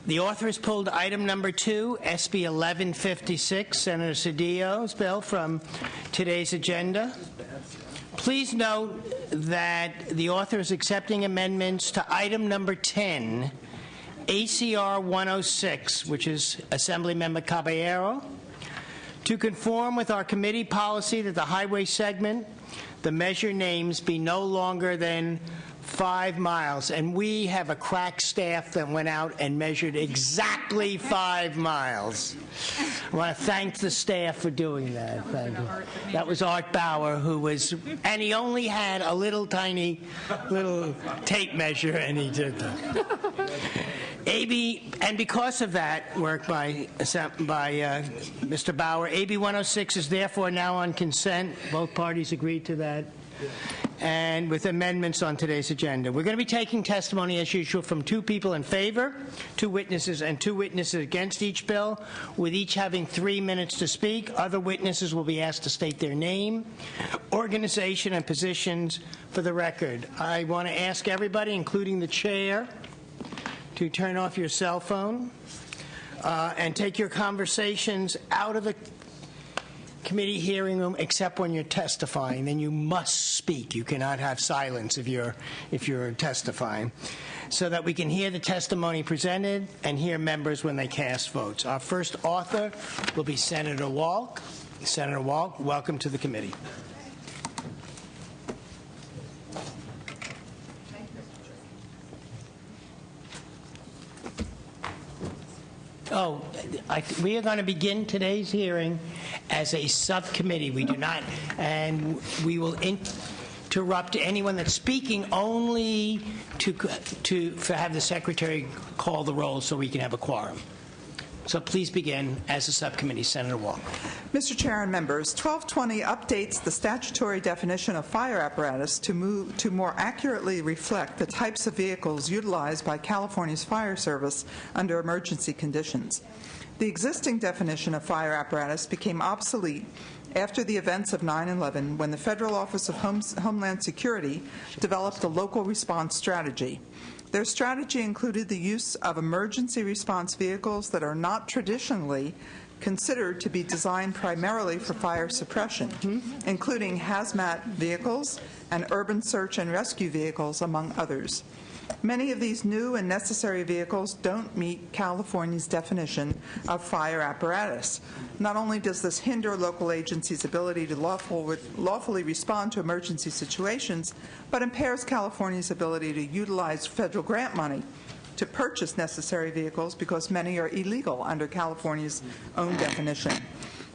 The author has pulled item number 2, SB 1156, Senator Cedillo's bill, from today's agenda. Please note that the author is accepting amendments to item number 10, ACR 106, which is Assemblymember Caballero, to conform with our committee policy that the highway segment, the measure names, be no longer than 5 miles. And we have a crack staff that went out and measured exactly 5 miles. I want to thank the staff for doing that. Thank you. That was Art Bauer, who was, and he only had a little tiny little tape measure, and he did that. And because of that work by Mr. Bauer, AB 106 is therefore now on consent. Both parties agreed to that. And with amendments on today's agenda. We're going to be taking testimony, as usual, from 2 people in favor, 2 witnesses, and 2 witnesses against each bill, with each having 3 minutes to speak. Other witnesses will be asked to state their name, organization, and positions for the record. I want to ask everybody, including the chair, to turn off your cell phone and take your conversations out of the committee hearing room, except when you're testifying. Then you must speak. You cannot have silence if you're testifying, so that we can hear the testimony presented and hear members when they cast votes. Our first author will be Senator Walk. Senator Walk, welcome to the committee. We are going to begin today's hearing as a subcommittee. We do not, and we will interrupt anyone that's speaking only to have the secretary call the roll so we can have a quorum. So please begin as a subcommittee. Senator Walker. Mr. Chair and members, 1220 updates the statutory definition of fire apparatus to more accurately reflect the types of vehicles utilized by California's fire service under emergency conditions. The existing definition of fire apparatus became obsolete after the events of 9/11, when the Federal Office of Homeland Security developed a local response strategy. Their strategy included the use of emergency response vehicles that are not traditionally considered to be designed primarily for fire suppression, including hazmat vehicles and urban search and rescue vehicles, among others. Many of these new and necessary vehicles don't meet California's definition of fire apparatus. Not only does this hinder local agencies' ability to lawfully respond to emergency situations, but impairs California's ability to utilize federal grant money to purchase necessary vehicles, because many are illegal under California's own definition.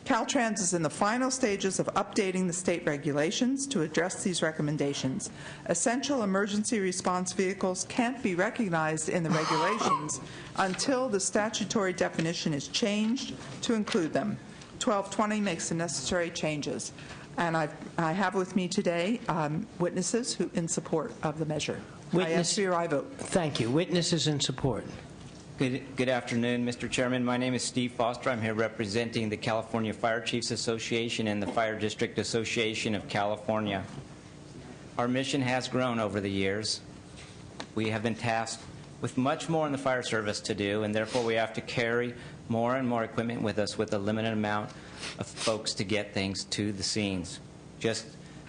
Caltrans is in the final stages of updating the state regulations to address these recommendations. Essential emergency response vehicles can't be recognized in the regulations until the statutory definition is changed to include them. 1220 makes the necessary changes. And I have with me today witnesses who in support of the measure. I ask for your aye vote. Thank you. Witnesses in support. Good afternoon, Mr. Chairman. My name is Steve Foster. I'm here representing the California Fire Chiefs Association and the Fire District Association of California. Our mission has grown over the years. We have been tasked with much more in the fire service to do, and therefore we have to carry more and more equipment with us with a limited amount of folks to get things to the scenes. Just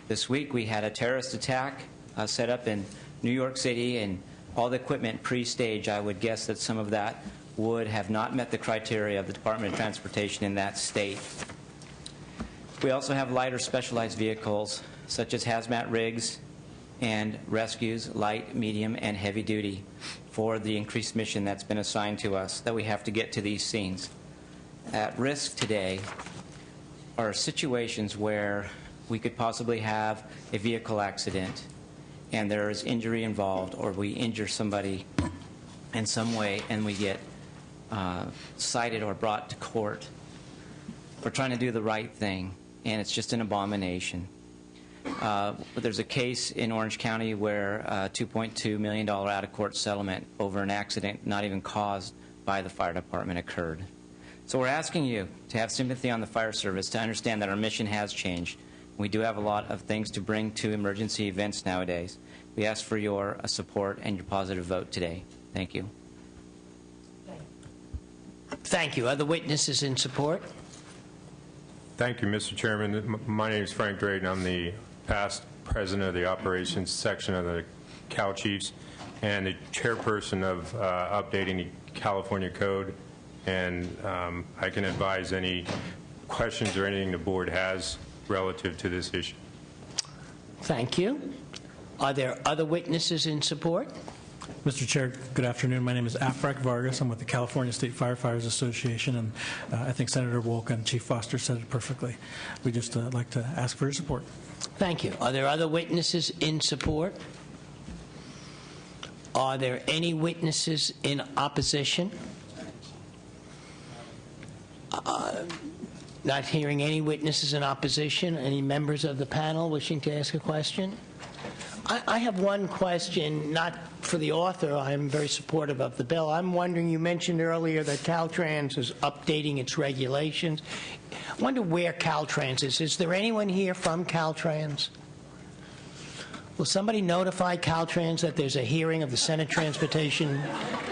this week we had a terrorist attack set up in New York City, and all the equipment pre-stage, I would guess that some of that would have not met the criteria of the Department of Transportation in that state. We also have lighter specialized vehicles such as hazmat rigs and rescues, light, medium, and heavy duty, for the increased mission that's been assigned to us that we have to get to these scenes. At risk today are situations where we could possibly have a vehicle accident and there is injury involved, or we injure somebody in some way and we get cited or brought to court. We're trying to do the right thing, and it's just an abomination. There's a case in Orange County where a $2.2 million out-of-court settlement over an accident not even caused by the fire department occurred. So we're asking you to have sympathy on the fire service, to understand that our mission has changed. We do have a lot of things to bring to emergency events nowadays. We ask for your support and your positive vote today. Thank you. Thank you. Other witnesses in support? Thank you, Mr. Chairman. My name is Frank Drayton. I'm the past president of the operations section of the Cal Chiefs and the chairperson of updating the California Code. And I can advise any questions or anything the board has relative to this issue. Thank you. Are there other witnesses in support? Mr. Chair, good afternoon. My name is Afrak Vargas. I'm with the California State Firefighters Association, and I think Senator Wolk and Chief Foster said it perfectly. We just like to ask for your support. Thank you. Are there other witnesses in support? Are there any witnesses in opposition? Not hearing any witnesses in opposition. Any members of the panel wishing to ask a question? I have one question, not for the author. I'm very supportive of the bill. I'm wondering, you mentioned earlier that Caltrans is updating its regulations. I wonder where Caltrans is. Is there anyone here from Caltrans? Will somebody notify Caltrans that there's a hearing of the Senate Transportation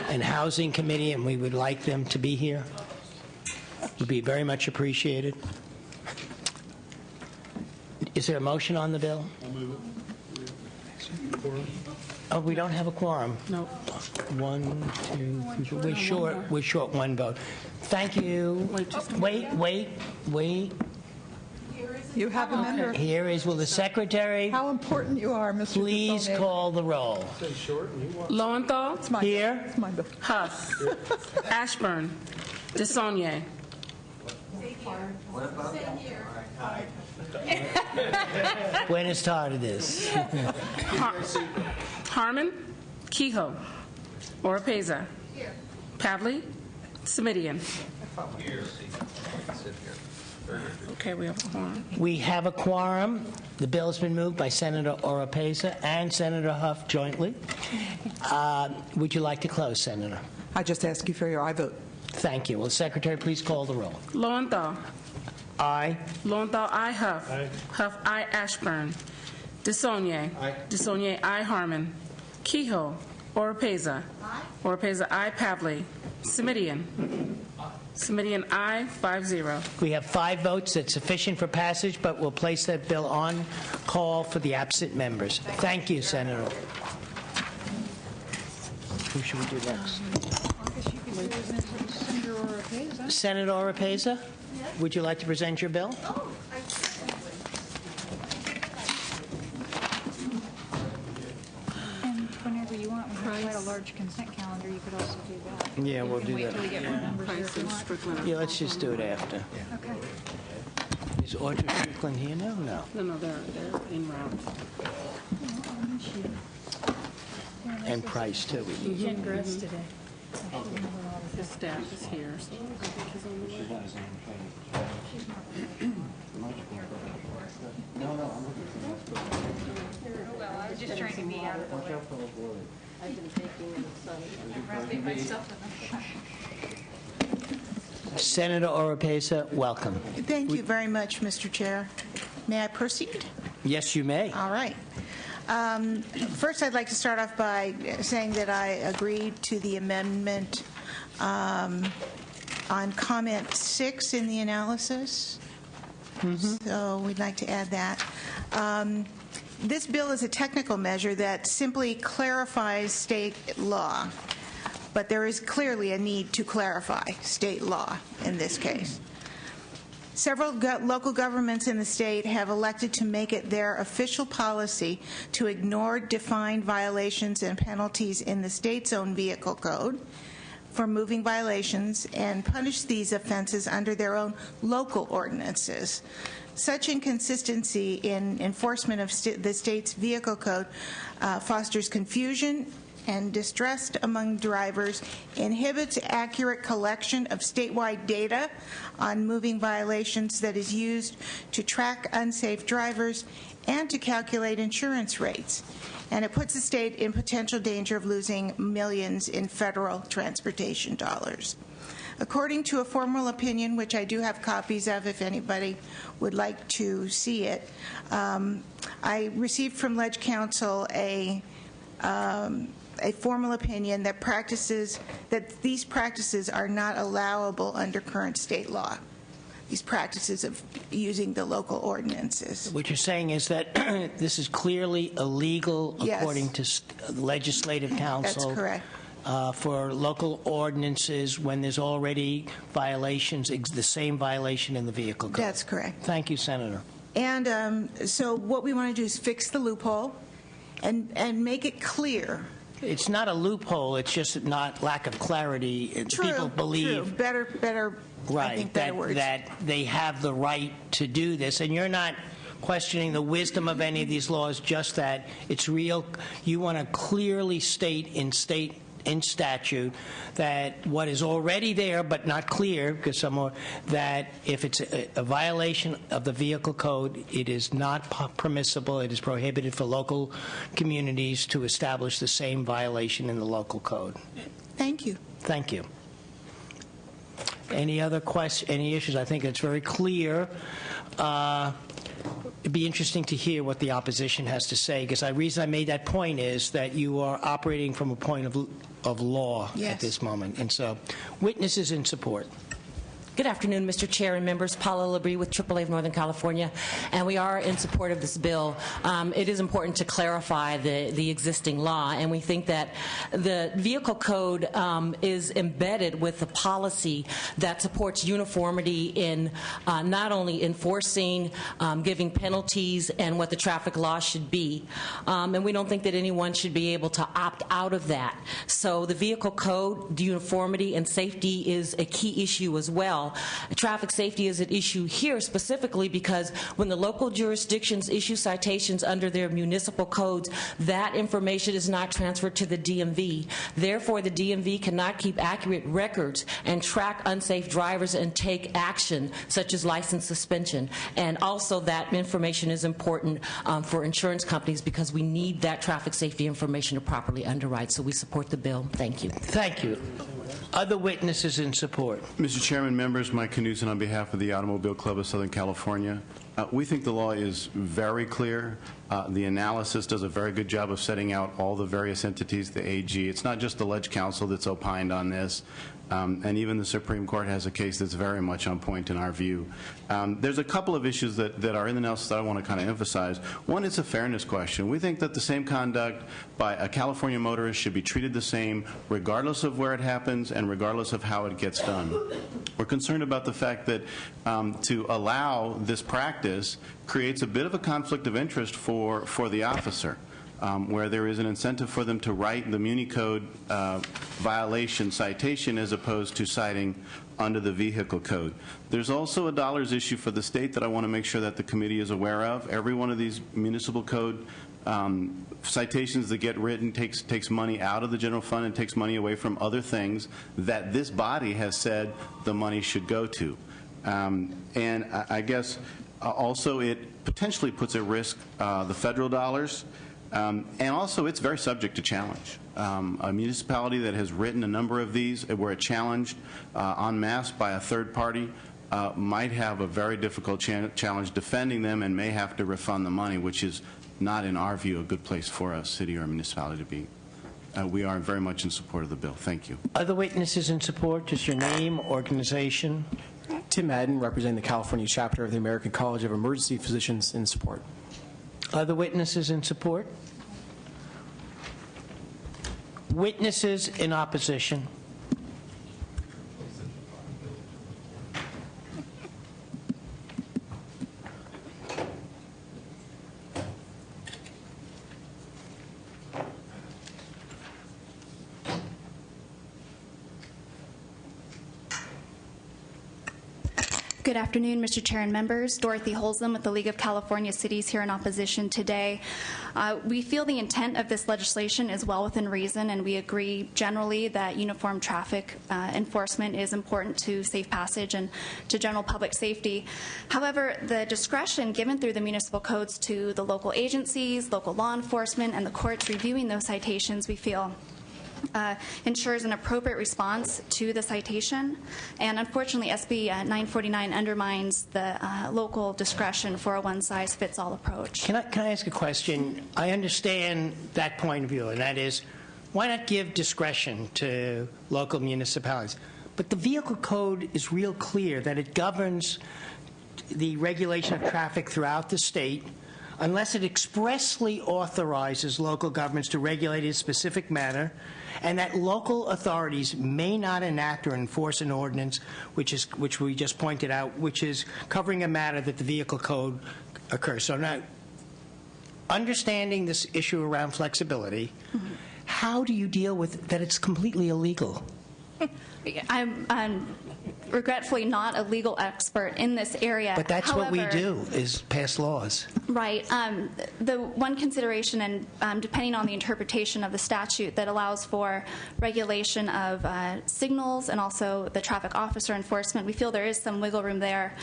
and Housing Committee and we would like them to be here? Would be very much appreciated. Is there a motion on the bill? I'll move it. Oh, we don't have a quorum. No. 1, 2, 3. We're short one vote. Thank you. Wait. You have a member. Here is, will the secretary How important you are, Mr. please Desaulniers. call the roll? Lowenthal, It's my Here. bill. It's my bill. Huff, Ashburn, Desaulniers. Buenas tardes. Harmon, Kehoe, Oropeza, Pavley, Semidian. Okay, we have a quorum. We have a quorum. The bill has been moved by Senator Oropeza and Senator Huff jointly. Would you like to close, Senator? I just ask you for your aye vote. Thank you. Will the secretary please call the roll? Lowenthal, Aye. Lowenthal, I Huff. Huff, I Ashburn. Desaulniers. Desaulniers, I Harmon. Kehoe, Oropeza. Oropeza, I Pavley. Semidian. Semidian, I 5-0. We have 5 votes. That's sufficient for passage, but we'll place that bill on call for the absent members. Thank you, Senator. Who should we do next? Senator Oropeza, would you like to present your bill? And whenever you want, we have quite a large consent calendar, you could also do that. Yeah, we'll do Wait that. till we get more numbers here if you want. Yeah, let's just do it after. Okay. Is Audrey Strickland here now? No. No, they're en route. And Price, too. Jen Gross today. His staff is here, so I think he's on the way. Well, I was just trying to be out of the way. I've been taking wrapping myself in Senator Oropeza, welcome. Thank you very much, Mr. Chair. May I proceed? Yes, you may. All right. First, I'd like to start off by saying that I agreed to the amendment on comment 6 in the analysis. So we'd like to add that. This bill is a technical measure that simply clarifies state law, but there is clearly a need to clarify state law in this case. Several local governments in the state have elected to make it their official policy to ignore defined violations and penalties in the state's own vehicle code for moving violations and punish these offenses under their own local ordinances. Such inconsistency in enforcement of the state's vehicle code fosters confusion and distrust among drivers, inhibits accurate collection of statewide data on moving violations that is used to track unsafe drivers and to calculate insurance rates. And it puts the state in potential danger of losing millions in federal transportation dollars. According to a formal opinion, which I do have copies of if anybody would like to see it, I received from Ledge Council a a formal opinion that these practices are not allowable under current state law. These practices of using the local ordinances. What you're saying is that this is clearly illegal Yes. according to Legislative Council. That's correct. For local ordinances when there's already violations, the same violation in the vehicle code. That's correct. Thank you, Senator. And so what we want to do is fix the loophole and make it clear. It's not a loophole, it's just not lack of clarity. People believe True. Better. I right, think better words. that they have the right to do this. And you're not questioning the wisdom of any of these laws, just that it's real. You want to clearly state in statute that what is already there but not clear, because some more, that if it's a violation of the vehicle code, it is not permissible, it is prohibited for local communities to establish the same violation in the local code. Thank you. Thank you. Any other any issues? I think it's very clear. It'd be interesting to hear what the opposition has to say, because the reason I made that point is that you are operating from a point of law Yes. at this moment. And so, witnesses in support. Good afternoon, Mr. Chair and members. Paula Labrie with AAA of Northern California, and we are in support of this bill. It is important to clarify the existing law, and we think that the vehicle code is embedded with a policy that supports uniformity in not only enforcing, giving penalties, and what the traffic law should be. And we don't think that anyone should be able to opt out of that. So the vehicle code, the uniformity, and safety is a key issue as well. Traffic safety is an issue here specifically because when the local jurisdictions issue citations under their municipal codes, that information is not transferred to the DMV. Therefore, the DMV cannot keep accurate records and track unsafe drivers and take action, such as license suspension. And also that information is important for insurance companies because we need that traffic safety information to properly underwrite. So we support the bill. Thank you. Thank you. Other witnesses in support. Mr. Chairman, members, Mike Knudsen on behalf of the Automobile Club of Southern California. We think the law is very clear. The analysis does a very good job of setting out all the various entities, the AG. It's not just the Ledge Council that's opined on this. And even the Supreme Court has a case that's very much on point in our view. There's a couple of issues that are in the analysis that I want to kind of emphasize. One is a fairness question. We think that the same conduct by a California motorist should be treated the same regardless of where it happens and regardless of how it gets done. We're concerned about the fact that to allow this practice creates a bit of a conflict of interest for the officer. Where there is an incentive for them to write the Muni Code violation citation as opposed to citing under the vehicle code. There's also a dollars issue for the state that I want to make sure that the committee is aware of. Every one of these municipal code citations that get written takes money out of the general fund and takes money away from other things that this body has said the money should go to. And I guess also it potentially puts at risk the federal dollars. And also, it's very subject to challenge. A municipality that has written a number of these, where it challenged en masse by a third party, might have a very difficult challenge defending them and may have to refund the money, which is not, in our view, a good place for a city or a municipality to be. We are very much in support of the bill. Thank you. Other witnesses in support, just your name, organization. Tim Madden, representing the California chapter of the American College of Emergency Physicians, in support. Other witnesses in support? Witnesses in opposition? Good afternoon, Mr. Chair and members. Dorothy Holsam with the League of California Cities here in opposition today. We feel the intent of this legislation is well within reason, and we agree generally that uniform traffic enforcement is important to safe passage and to general public safety. However, the discretion given through the municipal codes to the local agencies, local law enforcement, and the courts reviewing those citations, we feel ensures an appropriate response to the citation. And unfortunately, SB 949 undermines the local discretion for a one-size-fits-all approach. Can I ask a question? I understand that point of view, and that is Why not give discretion to local municipalities? But the vehicle code is real clear that it governs the regulation of traffic throughout the state unless it expressly authorizes local governments to regulate in a specific manner, and that local authorities may not enact or enforce an ordinance which we just pointed out, which is covering a matter that the vehicle code occurs. So now, understanding this issue around flexibility, how do you deal with that it's completely illegal? I'm regretfully not a legal expert in this area. But that's what we However, do, is pass laws. Right. The one consideration, and depending on the interpretation of the statute that allows for regulation of signals and also the traffic officer enforcement, we feel there is some wiggle room there.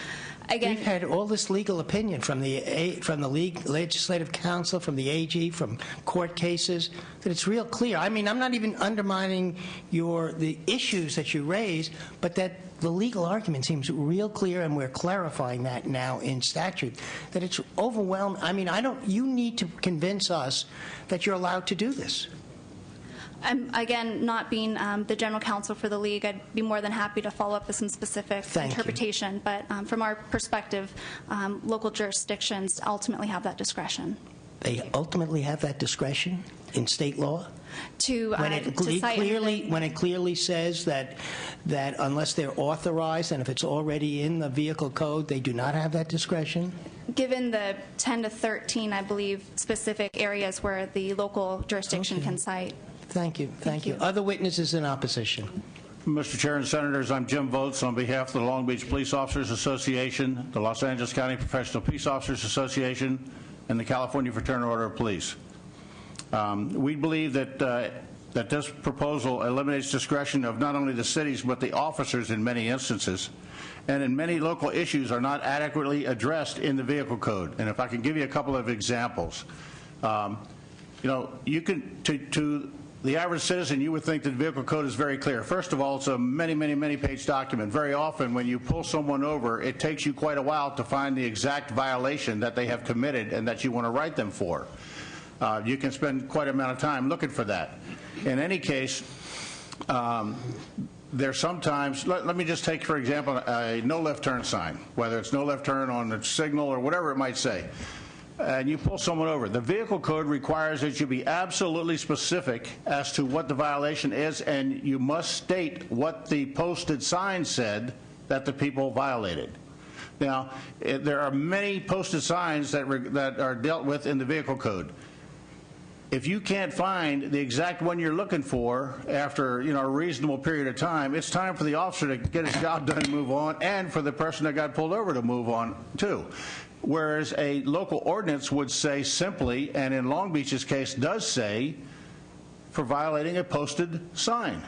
Again, We've had all this legal opinion from the Legislative Council, from the AG, from court cases, that it's real clear. I mean, I'm not even undermining the issues that you raise, but that the legal argument seems real clear, and we're clarifying that now in statute, that it's overwhelming. I mean, you need to convince us that you're allowed to do this. Again, not being the general counsel for the league, I'd be more than happy to follow up with some specific interpretation. But from our perspective, local jurisdictions ultimately have that discretion. They ultimately have that discretion in state law? When it clearly says that unless they're authorized and if it's already in the vehicle code, they do not have that discretion? Given the 10 to 13, I believe, specific areas where the local jurisdiction can cite. Thank you. Thank you. Other witnesses in opposition? Mr. Chair and Senators, I'm Jim Votes on behalf of the Long Beach Police Officers Association, the Los Angeles County Professional Peace Officers Association, and the California Fraternal Order of Police. We believe that this proposal eliminates discretion of not only the cities but the officers in many instances, and in many local issues are not adequately addressed in the vehicle code. And if I can give you a couple of examples, you can to the average citizen, you would think that the vehicle code is very clear. First of all, it's a many page document. Very often when you pull someone over, it takes you quite a while to find the exact violation that they have committed and that you want to write them for. You can spend quite an amount of time looking for that. In any case, there's sometimes, let me just take, for example, a no left turn sign, whether it's no left turn on the signal or whatever it might say. And you pull someone over. The vehicle code requires that you be absolutely specific as to what the violation is, and you must state what the posted sign said that the people violated. Now, there are many posted signs that are dealt with in the vehicle code. If you can't find the exact one you're looking for after a reasonable period of time, it's time for the officer to get his job done and move on, and for the person that got pulled over to move on too. Whereas a local ordinance would say simply, and in Long Beach's case does say, for violating a posted sign.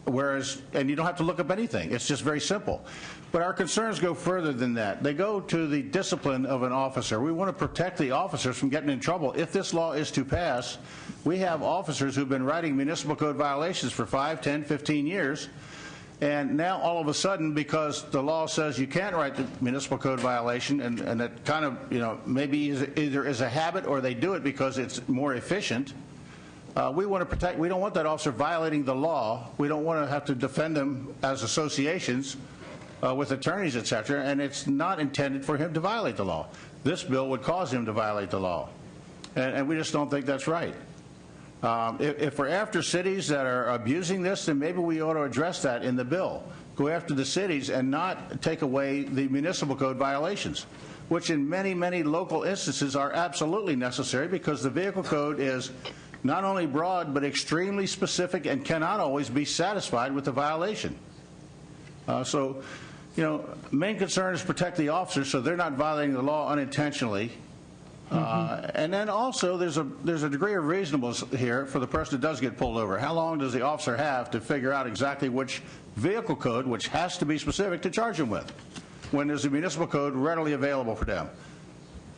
And you don't have to look up anything. It's just very simple. But our concerns go further than that. They go to the discipline of an officer. We want to protect the officers from getting in trouble. If this law is to pass, we have officers who've been writing municipal code violations for 5, 10, 15 years. And now all of a sudden, because the law says you can't write the municipal code violation, and it kind of, maybe either is a habit or they do it because it's more efficient, we want to protect. We don't want that officer violating the law. We don't want to have to defend them as associations with attorneys, et cetera, and it's not intended for him to violate the law. This bill would cause him to violate the law, and we just don't think that's right. If we're after cities that are abusing this, then maybe we ought to address that in the bill. Go after the cities and not take away the municipal code violations, which in many local instances are absolutely necessary because the vehicle code is not only broad but extremely specific and cannot always be satisfied with the violation. Main concern is protect the officers so they're not violating the law unintentionally. And then also there's a degree of reasonableness here for the person that does get pulled over. How long does the officer have to figure out exactly which vehicle code, which has to be specific, to charge him with when there's a municipal code readily available for them?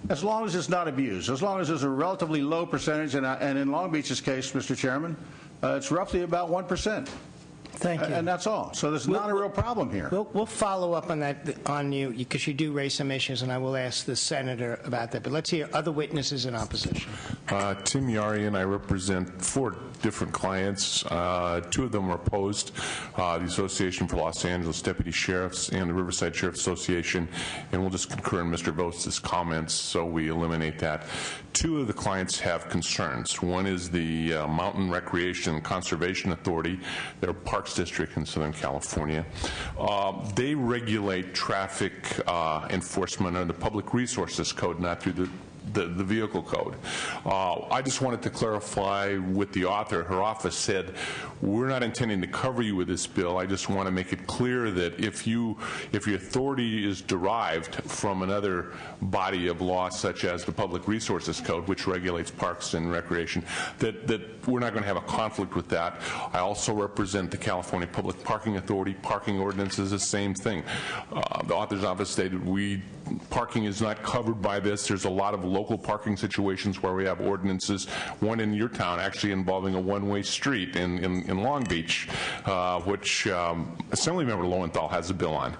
As long as it's not abused, as long as there's a relatively low percentage, and in Long Beach's case, Mr. Chairman, it's roughly about 1%. Thank you. And that's all. So there's not a real problem here. We'll follow up on that, on you, because you do raise some issues, and I will ask the senator about that. But let's hear other witnesses in opposition. Tim Yarian, I represent 4 different clients. 2 of them are opposed, the Association for Los Angeles Deputy Sheriffs and the Riverside Sheriff Association, and we'll just concur in Mr. Vos's comments, so we eliminate that. 2 of the clients have concerns. One is the Mountain Recreation and Conservation Authority, their Parks District in Southern California. They regulate traffic enforcement under the Public Resources Code, not through the vehicle code. I just wanted to clarify with the author. Her office said, we're not intending to cover you with this bill. I just want to make it clear that if your authority is derived from another body of law, such as the Public Resources Code, which regulates parks and recreation, that we're not going to have a conflict with that. I also represent the California Public Parking Authority. Parking ordinance is the same thing. The author's office stated parking is not covered by this. There's a lot of local parking situations where we have ordinances, one in your town actually involving a one-way street in Long Beach, which Assemblymember Lowenthal has a bill on.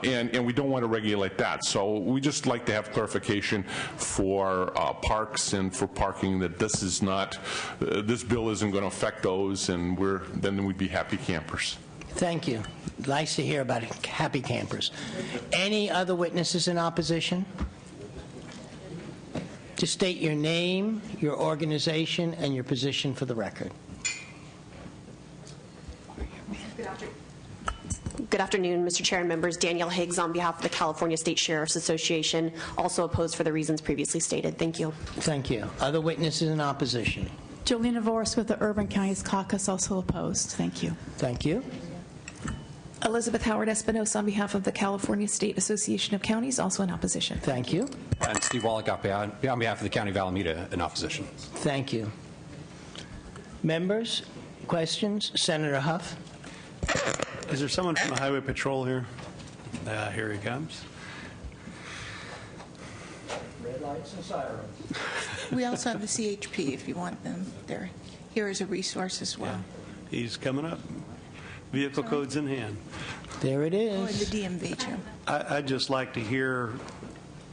And we don't want to regulate that. So we just like to have clarification for parks and for parking that this is not, this bill isn't going to affect those, and then we'd be happy campers. Thank you. Nice to hear about happy campers. Any other witnesses in opposition? Just state your name, your organization, and your position for the record. Good afternoon, Mr. Chair and members. Danielle Higgs on behalf of the California State Sheriff's Association, also opposed for the reasons previously stated. Thank you. Thank you. Other witnesses in opposition? Jolena Voris with the Urban Counties Caucus, also opposed. Thank you. Thank you. Elizabeth Howard Espinosa on behalf of the California State Association of Counties, also in opposition. Thank you. And Steve Wallach on behalf of the County of Alameda, in opposition. Thank you. Members, questions? Senator Huff. Is there someone from the Highway Patrol here? Here he comes. Red lights and sirens. We also have the CHP if you want them. They're here as a resource as well. Yeah. He's coming up. Vehicle codes in hand. There it is. Oh, and the DMV, too. I'd just like to hear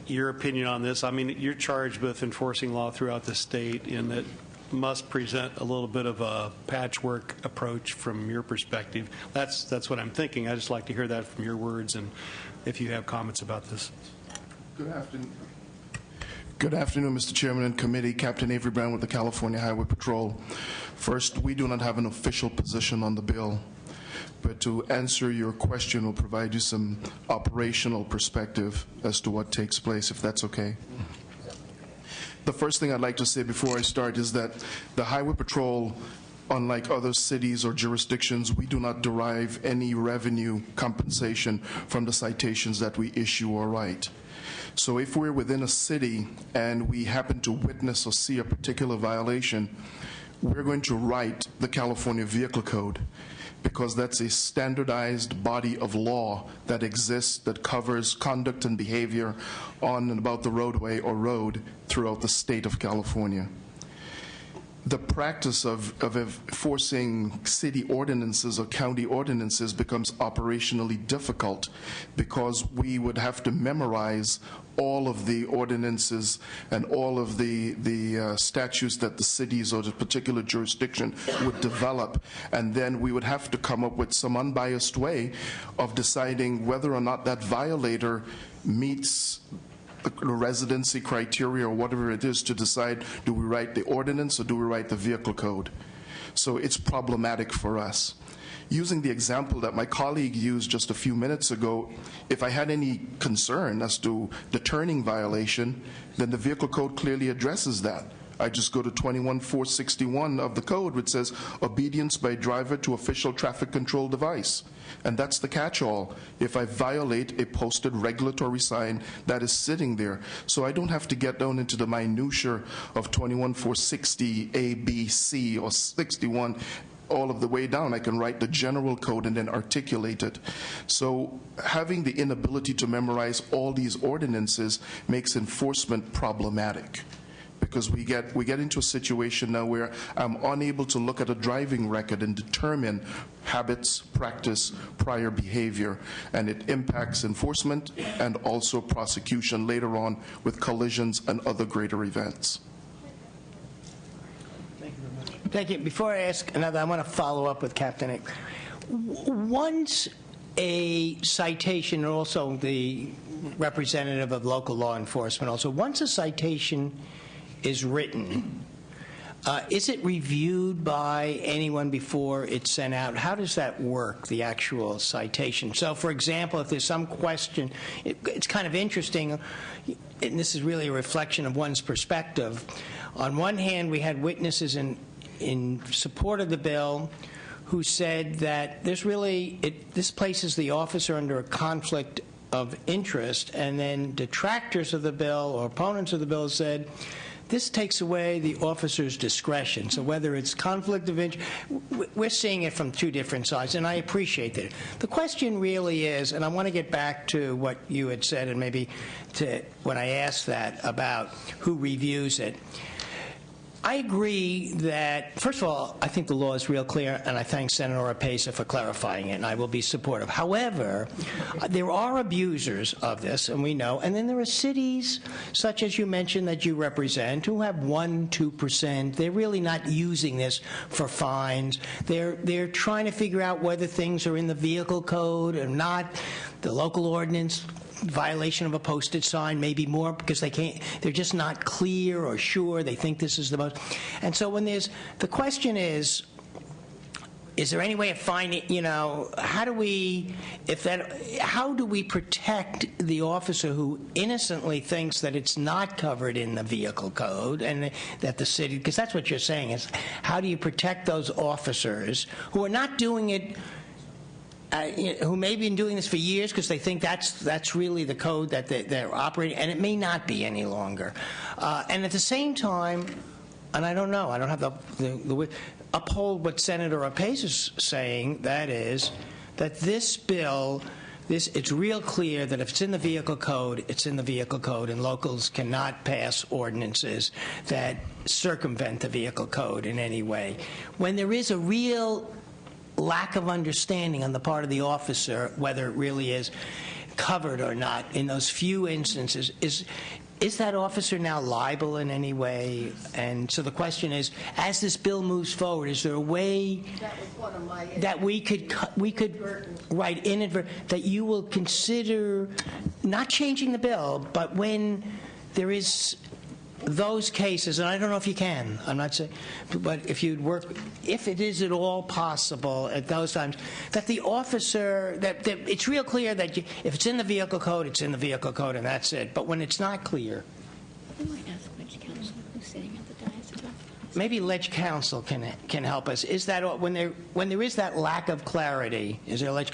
your opinion on this. I mean, you're charged with enforcing law throughout the state, and that must present a little bit of a patchwork approach from your perspective. That's what I'm thinking. I'd just like to hear that from your words, and if you have comments about this. Good afternoon. Good afternoon, Mr. Chairman and committee. Captain Avery Brown with the California Highway Patrol. First, we do not have an official position on the bill, but to answer your question, we'll provide you some operational perspective as to what takes place, if that's okay. The first thing I'd like to say before I start is that the Highway Patrol, unlike other cities or jurisdictions, we do not derive any revenue compensation from the citations that we issue or write. So if we're within a city and we happen to witness or see a particular violation, we're going to write the California Vehicle Code, because that's a standardized body of law that exists that covers conduct and behavior on and about the roadway or road throughout the state of California. The practice of enforcing city ordinances or county ordinances becomes operationally difficult, because we would have to memorize all of the ordinances and all of the statutes that the cities or the particular jurisdiction would develop, and then we would have to come up with some unbiased way of deciding whether or not that violator meets the residency criteria or whatever it is, to decide, do we write the ordinance or do we write the vehicle code? So it's problematic for us. Using the example that my colleague used just a few minutes ago, if I had any concern as to the turning violation, then the vehicle code clearly addresses that. I just go to 21-461 of the code, which says obedience by driver to official traffic control device. And that's the catch-all if I violate a posted regulatory sign that is sitting there. So I don't have to get down into the minutia of 21-460 A, B, C, or 61 all of the way down. I can write the general code and then articulate it. So having the inability to memorize all these ordinances makes enforcement problematic, because we get into a situation now where I'm unable to look at a driving record and determine habits, practice, prior behavior, and it impacts enforcement and also prosecution later on with collisions and other greater events. Thank you. Before I ask another, I want to follow up with Captain A. Once a citation, and also the representative of local law enforcement, also, once a citation is written, is it reviewed by anyone before it's sent out? How does that work, the actual citation? So, for example, if there's some question, it's kind of interesting, and this is really a reflection of one's perspective. On one hand, we had witnesses in support of the bill who said that there's really, this places the officer under a conflict of interest, and then detractors of the bill or opponents of the bill said, this takes away the officer's discretion. So whether it's conflict of interest, we're seeing it from two different sides, and I appreciate that. The question really is, and I want to get back to what you had said, and maybe to when I asked that about who reviews it. I agree that, first of all, I think the law is real clear, and I thank Senator Oropesa for clarifying it, and I will be supportive. However, there are abusers of this, and we know, and then there are cities, such as you mentioned that you represent, who have 1-2%. They're really not using this for fines. They're trying to figure out whether things are in the vehicle code or not. The local ordinance, violation of a posted sign, maybe more, because they're just not clear or sure. They think this is the most. And so when the question is there any way of finding, how do we protect the officer who innocently thinks that it's not covered in the vehicle code, and that the city, because that's what you're saying, is how do you protect those officers who are not doing it, who may have been doing this for years because they think that's really the code that they're operating, and it may not be any longer. And at the same time, and I don't know, I don't have the uphold what Senator Oropesa is saying, that is, that this bill, it's real clear that if it's in the vehicle code, it's in the vehicle code, and locals cannot pass ordinances that circumvent the vehicle code in any way. When there is a real lack of understanding on the part of the officer whether it really is covered or not in those few instances, is that officer now liable in any way? And so the question is, as this bill moves forward, is there a way that we could write inadvertent, that you will consider not changing the bill, but when there is those cases, and I don't know if you can, I'm not saying, but if it is at all possible at those times, that the officer, that it's real clear that if it's in the vehicle code, it's in the vehicle code, and that's it. But when it's not clear, maybe Ledge Counsel can help us. Is that when there is that lack of clarity? Is there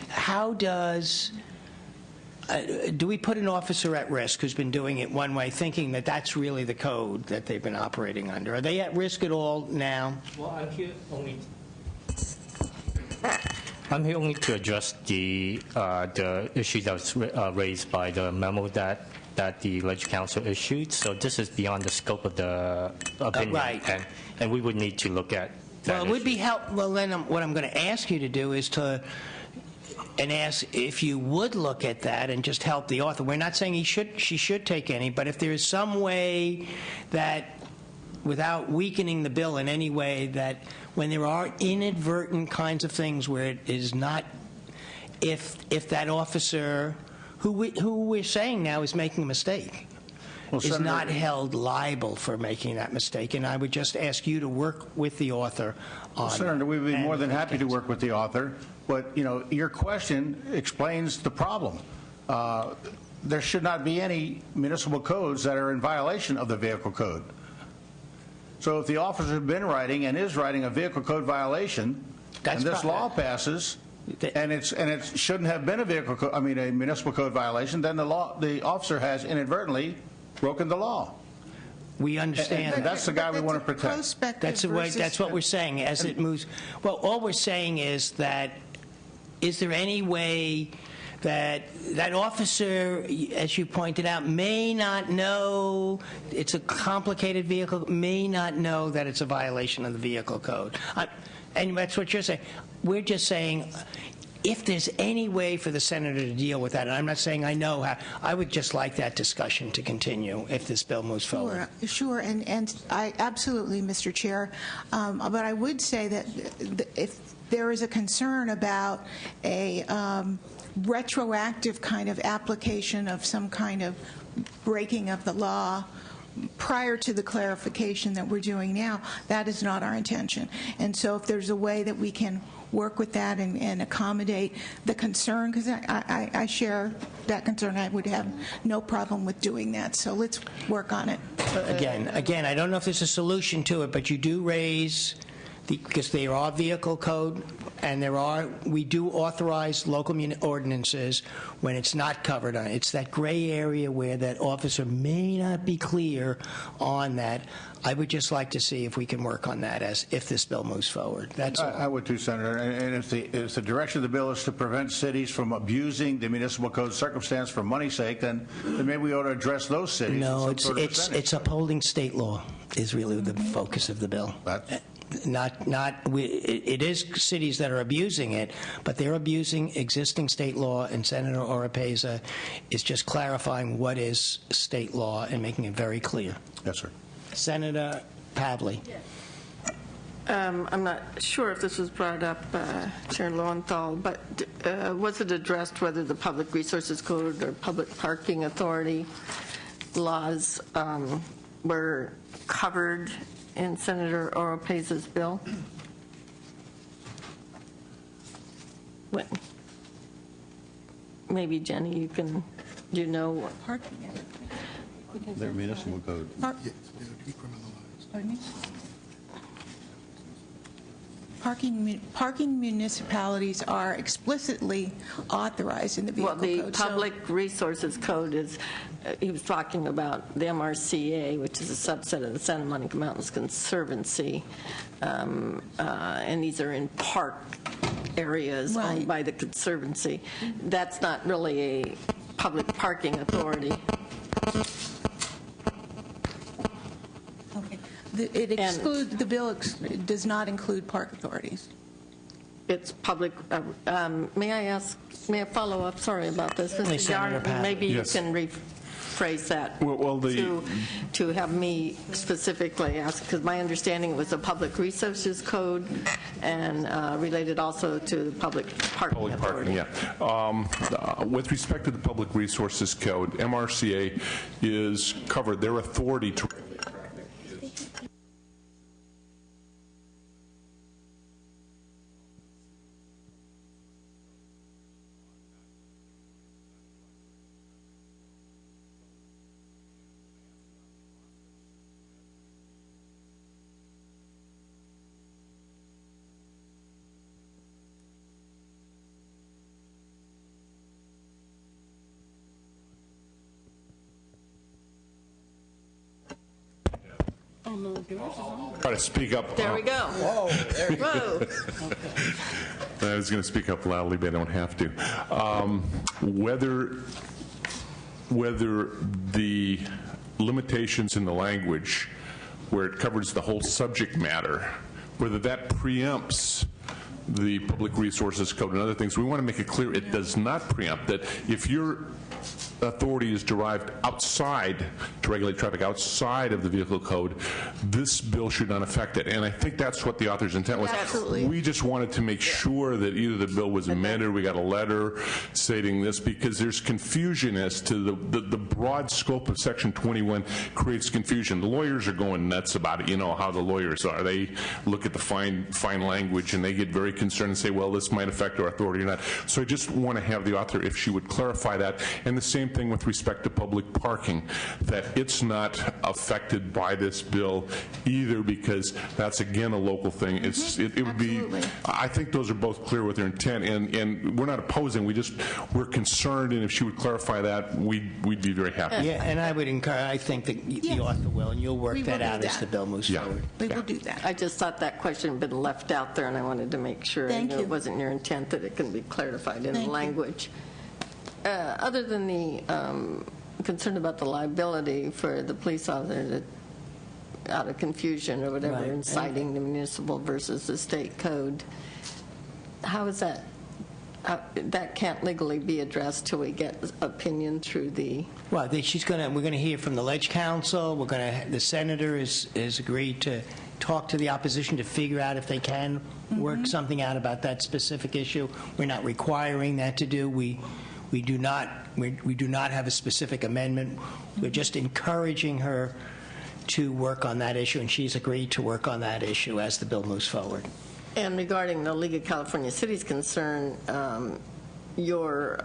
how does? Do we put an officer at risk who's been doing it one way, thinking that that's really the code that they've been operating under? Are they at risk at all now? Well, I'm here only to address the issue that was raised by the memo that the Ledge Counsel issued. So this is beyond the scope of the opinion, right. And we would need to look at that. Well, it would be helpful. Well, then what I'm going to ask you to do is and ask if you would look at that and just help the author. We're not saying she should take any, but if there is some way that, without weakening the bill in any way, that when there are inadvertent kinds of things where it is not, if that officer, who we're saying now is making a mistake, is not held liable for making that mistake. And I would just ask you to work with the author on Senator, we'd be more than happy to work with the author. But, your question explains the problem. There should not be any municipal codes that are in violation of the vehicle code. So if the officer has been writing and is writing a vehicle code violation, and this law passes, and it shouldn't have been a municipal code violation, then the officer has inadvertently broken the law. We understand. And that's the guy we want to protect. That's what we're saying as it moves. Well, all we're saying is that, is there any way that officer, as you pointed out, may not know it's a complicated vehicle, may not know that it's a violation of the vehicle code. And that's what you're saying. We're just saying, if there's any way for the senator to deal with that, and I'm not saying I know how, I would just like that discussion to continue if this bill moves forward. Sure, and I absolutely, Mr. Chair. But I would say that if there is a concern about a retroactive kind of application of some kind of breaking of the law prior to the clarification that we're doing now, that is not our intention. And so if there's a way that we can work with that and accommodate the concern, because I share that concern, I would have no problem with doing that. So let's work on it. Again, I don't know if there's a solution to it, but you do raise, because there are vehicle code, and we do authorize local ordinances when it's not covered on it. It's that gray area where that officer may not be clear on that. I would just like to see if we can work on that if this bill moves forward. That's all. I would too, Senator. And if the direction of the bill is to prevent cities from abusing the municipal code circumstance for money's sake, then maybe we ought to address those cities. No, it's upholding state law is really the focus of the bill. It is cities that are abusing it, but they're abusing existing state law, and Senator Oropeza is just clarifying what is state law and making it very clear. Yes, sir. Senator Pavley. I'm not sure if this was brought up, Chair Lowenthal, but was it addressed whether the Public Resources Code or Public Parking Authority laws were covered in Senator Oropeza's bill? Maybe, Jenny, you can, do you know what parking? Their municipal code. Pardon me? Parking municipalities are explicitly authorized in the vehicle code. Well, the Public Resources Code is, he was talking about the MRCA, which is a subset of the Santa Monica Mountains Conservancy, and these are in park areas owned by the Conservancy. That's not really a public parking authority. The bill does not include park authorities. It's public. May I follow up? Sorry about this. Certainly, Senator Pavley. Maybe Yes. you can rephrase that to have me specifically ask, because my understanding was a Public Resources Code and related also to the Public Parking Authority. Yeah. With respect to the Public Resources Code, MRCA is covered. Their authority to try to speak up. There we go. Whoa, there you go. I was going to speak up loudly, but I don't have to. Whether the limitations in the language, where it covers the whole subject matter, whether that preempts the Public Resources Code and other things, we want to make it clear it does not preempt that. If your authority is derived outside to regulate traffic outside of the vehicle code, this bill should not affect it. And I think that's what the author's intent was. Absolutely. We just wanted to make sure that either the bill was amended or we got a letter stating this, because there's confusion as to the broad scope of Section 21 creates confusion. The lawyers are going nuts about it. You know how the lawyers are. They look at the fine language and they get very concerned and say, well, this might affect our authority or not. So I just want to have the author, if she would clarify that. And the same thing with respect to public parking, that it's not affected by this bill either, because that's again a local thing. It would be. I think those are both clear with their intent, and we're not opposing. We're concerned, and if she would clarify that, we'd be very happy. Yeah, and I would encourage. I think that the author will, and you'll work that out as the bill moves forward. We will do that. I just thought that question had been left out there, and I wanted to make sure Thank you. it wasn't your intent that it can be clarified in the language. Other than the concern about the liability for the police officer out of confusion or whatever, Right. inciting the municipal versus the state code, how is that? That can't legally be addressed till we get opinion through the... Well, we're going to hear from the Ledge Council. The senator has agreed to talk to the opposition to figure out if they can work something out about that specific issue. We're not requiring that to do. We do not have a specific amendment. We're just encouraging her to work on that issue, and she's agreed to work on that issue as the bill moves forward. And regarding the League of California Cities concern, your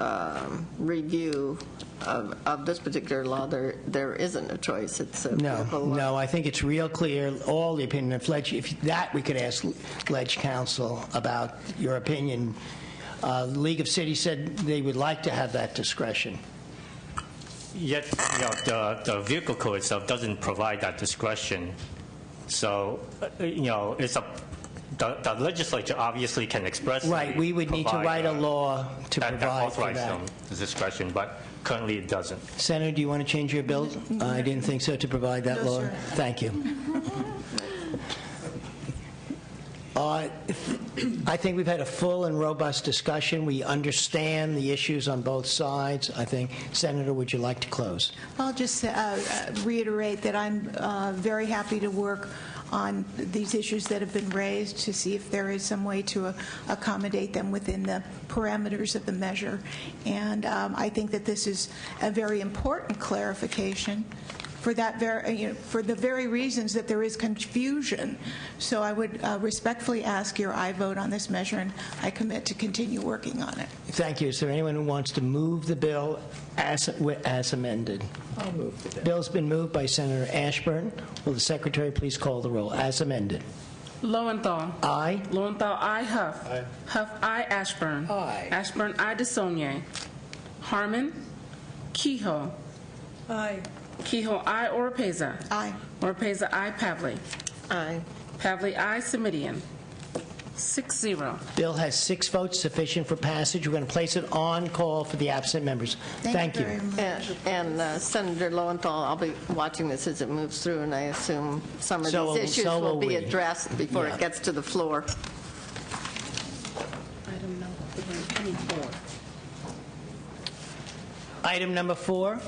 review of this particular law, there isn't a choice. It's a No, I think it's real clear, all the opinion of Ledge. If that, we could ask Ledge Council about your opinion. The League of Cities said they would like to have that discretion. Yet, the vehicle code itself doesn't provide that discretion. So, it's the legislature obviously can express. Right, we would need to write a law to provide for that. The discretion, but currently it doesn't. Senator, do you want to change your bill? I didn't think so, to provide that law. sir. Thank you. I think we've had a full and robust discussion. We understand the issues on both sides. I think, Senator, would you like to close? I'll just reiterate that I'm very happy to work on these issues that have been raised to see if there is some way to accommodate them within the parameters of the measure. And I think that this is a very important clarification for that for the very reasons that there is confusion. So I would respectfully ask your aye vote on this measure, and I commit to continue working on it. Thank you. Is there anyone who wants to move the bill as amended? I'll move the bill. Bill's been moved by Senator Ashburn. Will the Secretary please call the roll? As amended. Lowenthal. Aye. Lowenthal, aye. Huff. Aye. Huff, aye. Ashburn. Aye. Ashburn, aye. DeSaulnier. Harmon. Kehoe. Aye. Kehoe, aye. Oropeza. Aye. Oropeza, aye. Pavley. Aye. Pavley, aye. Semidian. 6-0. Bill has 6 votes, sufficient for passage. We're going to place it on call for the absent members. Thank you. Very much. And Senator Lowenthal, I'll be watching this as it moves through, and I assume some of these issues will be addressed before it gets to the floor. Item number 24. Item number 4,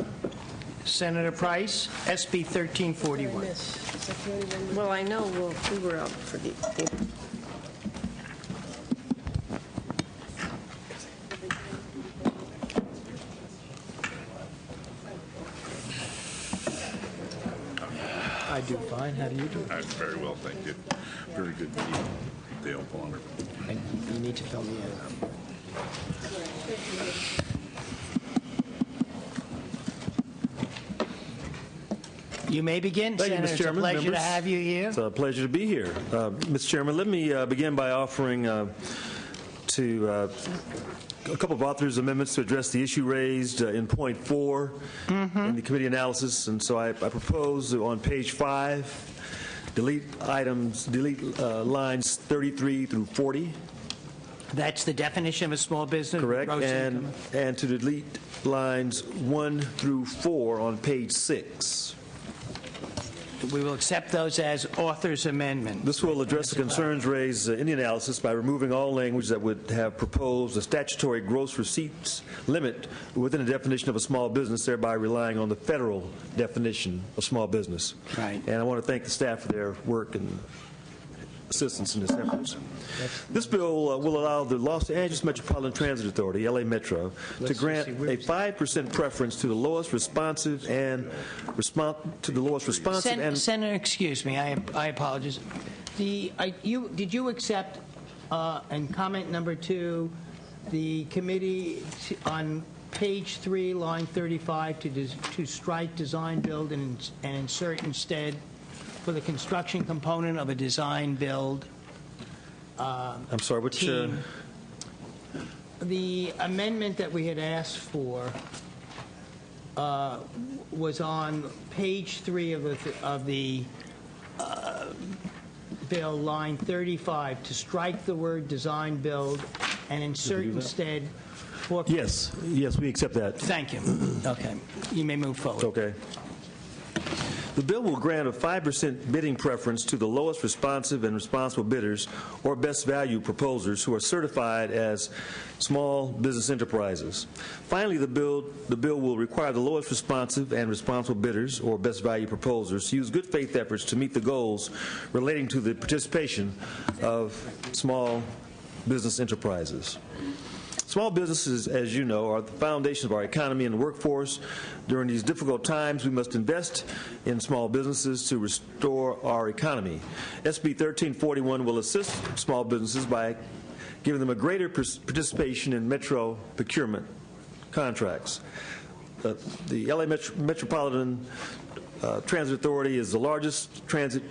Senator Price, SB 1341. Well, I know we were out for the... I do fine. How do you do? Very well, thank you. Very good meeting, Dale Bonner. And you need to fill me in. You may begin, Thank Senator. you, Mr. Chairman. It's a pleasure Members. to have you here. It's a pleasure to be here. Mr. Chairman, let me begin by offering to a couple of authors' amendments to address the issue raised in point 4 in the committee analysis. And so I propose on page 5, delete lines 33 through 40. That's the definition of a small business. Correct. Gross income. And to delete lines 1 through 4 on page 6. We will accept those as author's amendment. This will address the concerns raised in the analysis by removing all language that would have proposed a statutory gross receipts limit within the definition of a small business, thereby relying on the federal definition of small business. Right. And I want to thank the staff for their work and assistance in this effort. This bill will allow the Los Angeles Metropolitan Transit Authority, LA Metro, to grant a 5% preference to the lowest responsive and Senator, excuse me, I apologize. Did you accept, in comment number 2, the committee on page 3, line 35, to strike design build and insert instead for the construction component of a design build? I'm sorry, which? Team. The amendment that we had asked for was on page 3 of the bill, line 35, to strike the word design build and insert instead Yes, we accept that. Thank you. Okay. You may move forward. Okay. The bill will grant a 5% bidding preference to the lowest responsive and responsible bidders or best value proposers who are certified as small business enterprises. Finally, the bill will require the lowest responsive and responsible bidders or best value proposers to use good faith efforts to meet the goals relating to the participation of small business enterprises. Small businesses, as you know, are the foundation of our economy and workforce. During these difficult times, we must invest in small businesses to restore our economy. SB 1341 will assist small businesses by giving them a greater participation in metro procurement contracts. The LA Metropolitan Transit Authority is the largest transit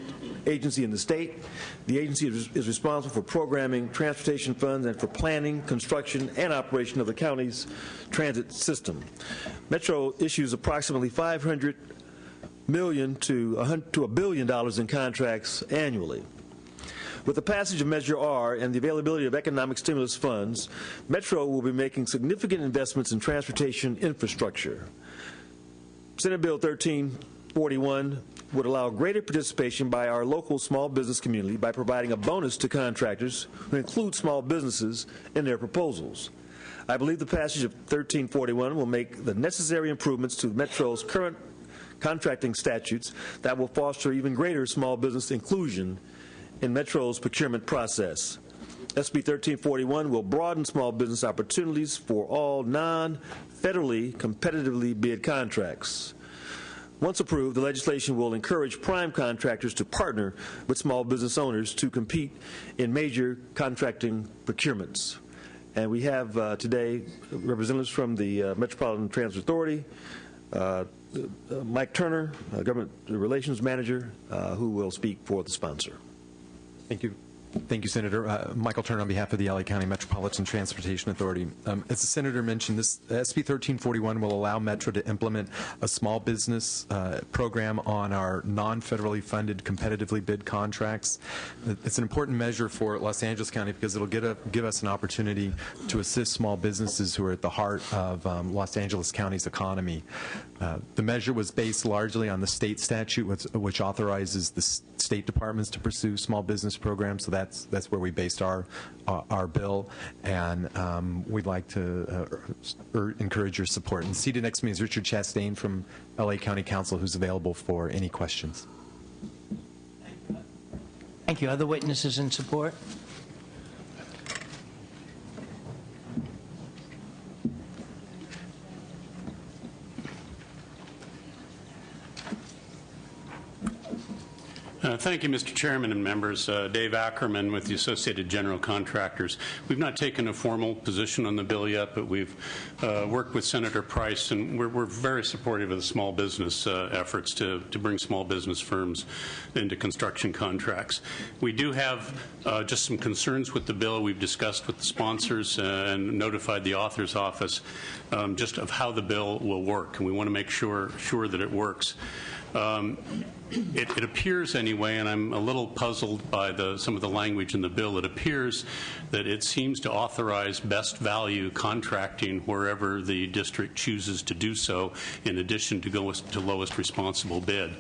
agency in the state. The agency is responsible for programming transportation funds and for planning, construction, and operation of the county's transit system. Metro issues approximately $500 million to $1 billion in contracts annually. With the passage of Measure R and the availability of economic stimulus funds, Metro will be making significant investments in transportation infrastructure. Senate Bill 1341 would allow greater participation by our local small business community by providing a bonus to contractors who include small businesses in their proposals. I believe the passage of 1341 will make the necessary improvements to Metro's current contracting statutes that will foster even greater small business inclusion in Metro's procurement process. SB 1341 will broaden small business opportunities for all non-federally competitively bid contracts. Once approved, the legislation will encourage prime contractors to partner with small business owners to compete in major contracting procurements. And we have today representatives from the Metropolitan Transit Authority, Mike Turner, Government Relations Manager, who will speak for the sponsor. Thank you. Thank you, Senator. Michael Turner on behalf of the LA County Metropolitan Transportation Authority. As the Senator mentioned, this SB 1341 will allow Metro to implement a small business program on our non-federally funded competitively bid contracts. It's an important measure for Los Angeles County because it'll give us an opportunity to assist small businesses who are at the heart of Los Angeles County's economy. The measure was based largely on the state statute, which authorizes the state departments to pursue small business programs. So that's where we based our bill, and we'd like to encourage your support. And seated next to me is Richard Chastain from LA County Council, who's available for any questions. Thank you. Other witnesses in support? Thank you, Mr. Chairman and members. Dave Ackerman with the Associated General Contractors. We've not taken a formal position on the bill yet, but we've worked with Senator Price, and we're very supportive of the small business efforts to bring small business firms into construction contracts. We do have just some concerns with the bill. We've discussed with the sponsors and notified the author's office just of how the bill will work, and we want to make sure that it works. It appears anyway, and I'm a little puzzled by some of the language in the bill, it appears that it seems to authorize best value contracting wherever the district chooses to do so, in addition to go to lowest responsible bid.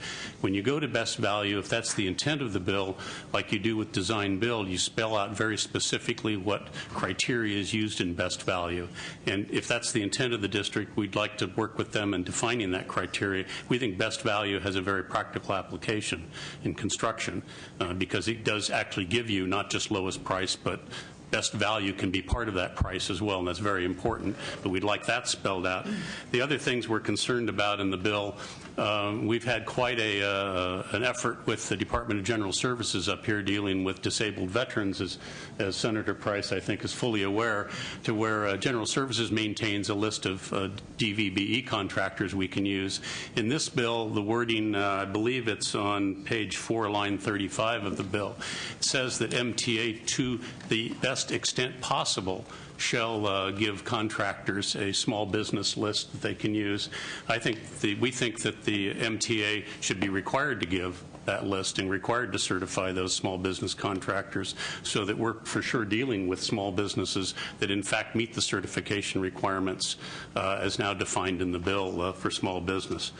When you go to best value, if that's the intent of the bill, like you do with design build, you spell out very specifically what criteria is used in best value. And if that's the intent of the district, we'd like to work with them in defining that criteria. We think best value has a very practical application in construction because it does actually give you not just lowest price, but best value can be part of that price as well, and that's very important, but we'd like that spelled out. The other things we're concerned about in the bill, we've had quite an effort with the Department of General Services up here dealing with disabled veterans, as Senator Price, I think, is fully aware, to where General Services maintains a list of DVBE contractors we can use. In this bill, the wording, I believe it's on page 4, line 35 of the bill, it says that MTA, to the best extent possible, shall give contractors a small business list that they can use. We think that the MTA should be required to give that list and required to certify those small business contractors, so that we're for sure dealing with small businesses that in fact meet the certification requirements as now defined in the bill for small business.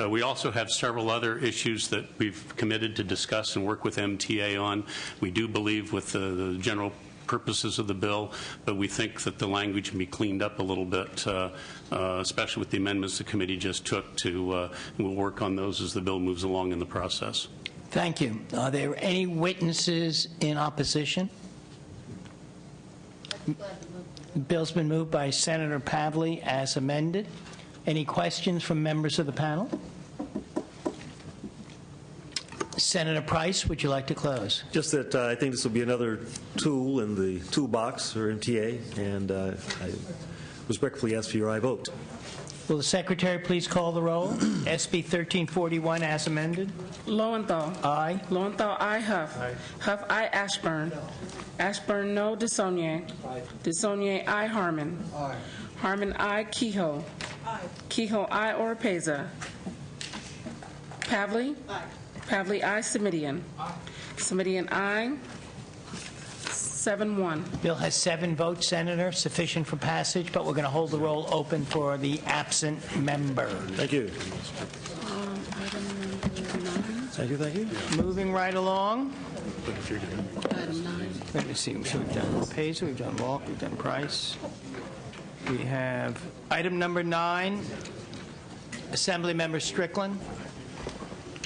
We also have several other issues that we've committed to discuss and work with MTA on. We do believe with the general purposes of the bill, but we think that the language can be cleaned up a little bit, especially with the amendments the committee just took to, we'll work on those as the bill moves along in the process. Thank you. Are there any witnesses in opposition? The bill's been moved by Senator Pavley as amended. Any questions from members of the panel? Senator Price, would you like to close? Just that I think this will be another tool in the toolbox for MTA, and I respectfully ask for your aye vote. Will the Secretary please call the roll? SB 1341 as amended. Lowenthal. Aye. Lowenthal, aye. Huff. Aye. Huff, aye. Ashburn. Ashburn, no. DeSaulnier. DeSaulnier, aye. Harmon. Harmon, aye. Kehoe. Kehoe, aye. Oropeza. Pavley. Pavley, aye. Simidian. Simidian, aye. 7-1. Bill has 7 votes, Senator, sufficient for passage, but we're going to hold the roll open for the absent member. Thank you. Thank you. Moving right along. Item 9. Let me see. So we've done Paisley, we've done Walk, we've done Price. We have item number 9, Assemblymember Strickland.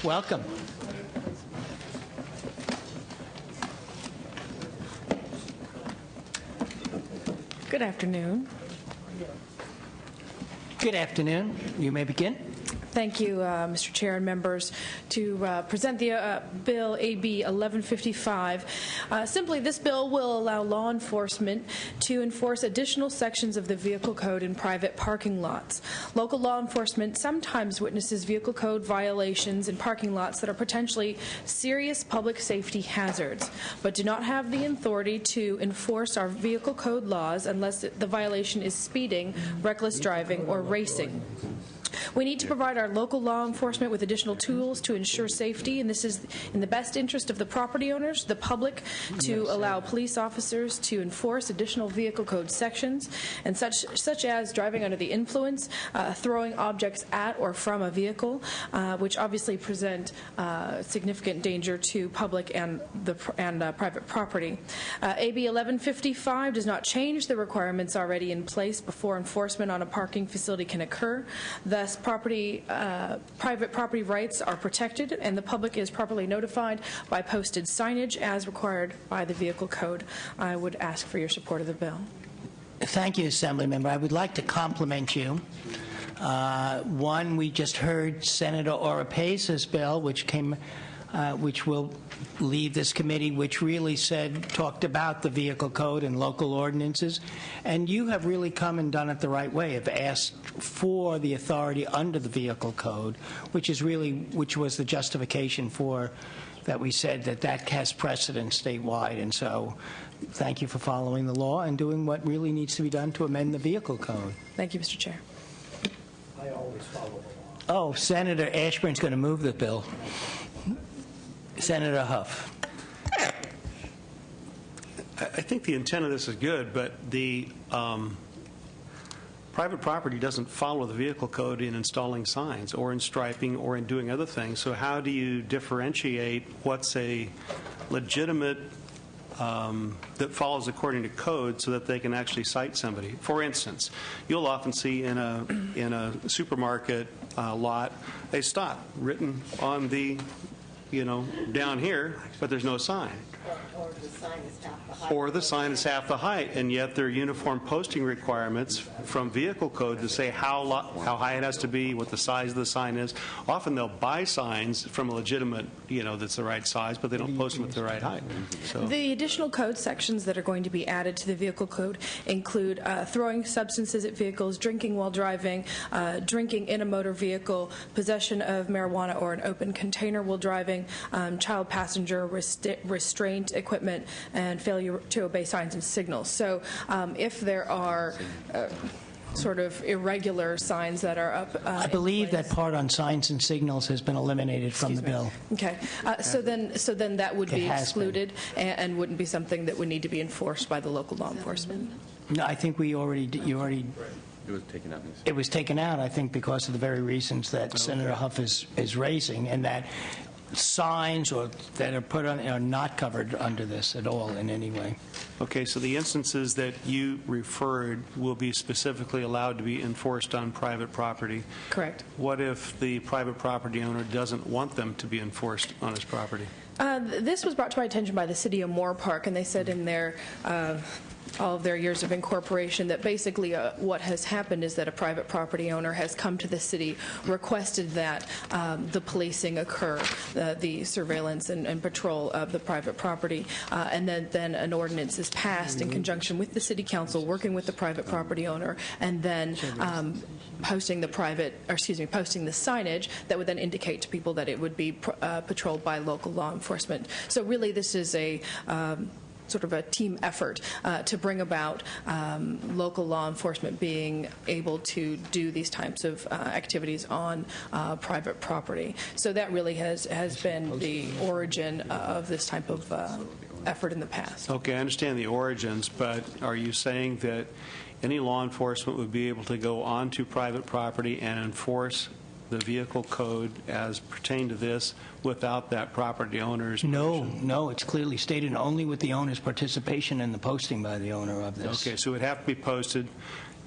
Welcome. Good afternoon. Good afternoon. You may begin. Thank you, Mr. Chair and members, to present the Bill AB 1155. Simply, this bill will allow law enforcement to enforce additional sections of the vehicle code in private parking lots. Local law enforcement sometimes witnesses vehicle code violations in parking lots that are potentially serious public safety hazards, but do not have the authority to enforce our vehicle code laws unless the violation is speeding, reckless driving, or racing. We need to provide our local law enforcement with additional tools to ensure safety, and this is in the best interest of the property owners, the public, to allow police officers to enforce additional vehicle code sections, and such as driving under the influence, throwing objects at or from a vehicle, which obviously present significant danger to public and private property. AB 1155 does not change the requirements already in place before enforcement on a parking facility can occur. Thus, private property rights are protected, and the public is properly notified by posted signage as required by the vehicle code. I would ask for your support of the bill. Thank you, Assemblymember. I would like to compliment you. One, we just heard Senator Oropeza's bill, which will leave this committee, which really talked about the vehicle code and local ordinances, and you have really come and done it the right way, have asked for the authority under the vehicle code, which was the justification for that we said that has precedent statewide, and so thank you for following the law and doing what really needs to be done to amend the vehicle code. Thank you, Mr. Chair. I always follow the law. Oh, Senator Ashburn's going to move the bill. Senator Huff. I think the intent of this is good, but the private property doesn't follow the vehicle code in installing signs or in striping or in doing other things. So how do you differentiate what's a legitimate that follows according to code so that they can actually cite somebody? For instance, you'll often see in a supermarket lot a stop written on the down here, but there's no sign. Or the sign is half the height. Or the sign is half the height, and yet there are uniform posting requirements from vehicle code to say how high it has to be, what the size of the sign is. Often they'll buy signs from a legitimate, that's the right size, but they don't post them at the right height. So. The additional code sections that are going to be added to the vehicle code include throwing substances at vehicles, drinking while driving, drinking in a motor vehicle, possession of marijuana or an open container while driving, child passenger restraint equipment, and failure to obey signs and signals. So if there are sort of irregular signs that are up. I believe that part on signs and signals has been eliminated from the bill. Okay, so then that would It be has excluded and wouldn't be something that would need to be enforced by the local law enforcement. No, I think you already. It was taken out. It was taken out, I think, because of the very reasons that Senator Huff is raising, and that signs or that are put on are not covered under this at all in any way. Okay, so the instances that you referred will be specifically allowed to be enforced on private property. Correct. What if the private property owner doesn't want them to be enforced on his property? This was brought to my attention by the city of Moore Park, and they said in their all of their years of incorporation that basically what has happened is that a private property owner has come to the city, requested that the policing occur, the surveillance and patrol of the private property, and then an ordinance is passed in conjunction with the city council, working with the private property owner, and then posting the signage that would then indicate to people that it would be patrolled by local law enforcement. So really, this is a sort of a team effort to bring about local law enforcement being able to do these types of activities on private property. So that really has been the origin of this type of effort in the past. Okay, I understand the origins, but are you saying that any law enforcement would be able to go onto private property and enforce the vehicle code as pertained to this without that property owner's permission? No, it's clearly stated only with the owner's participation in the posting by the owner of this. Okay, so it would have to be posted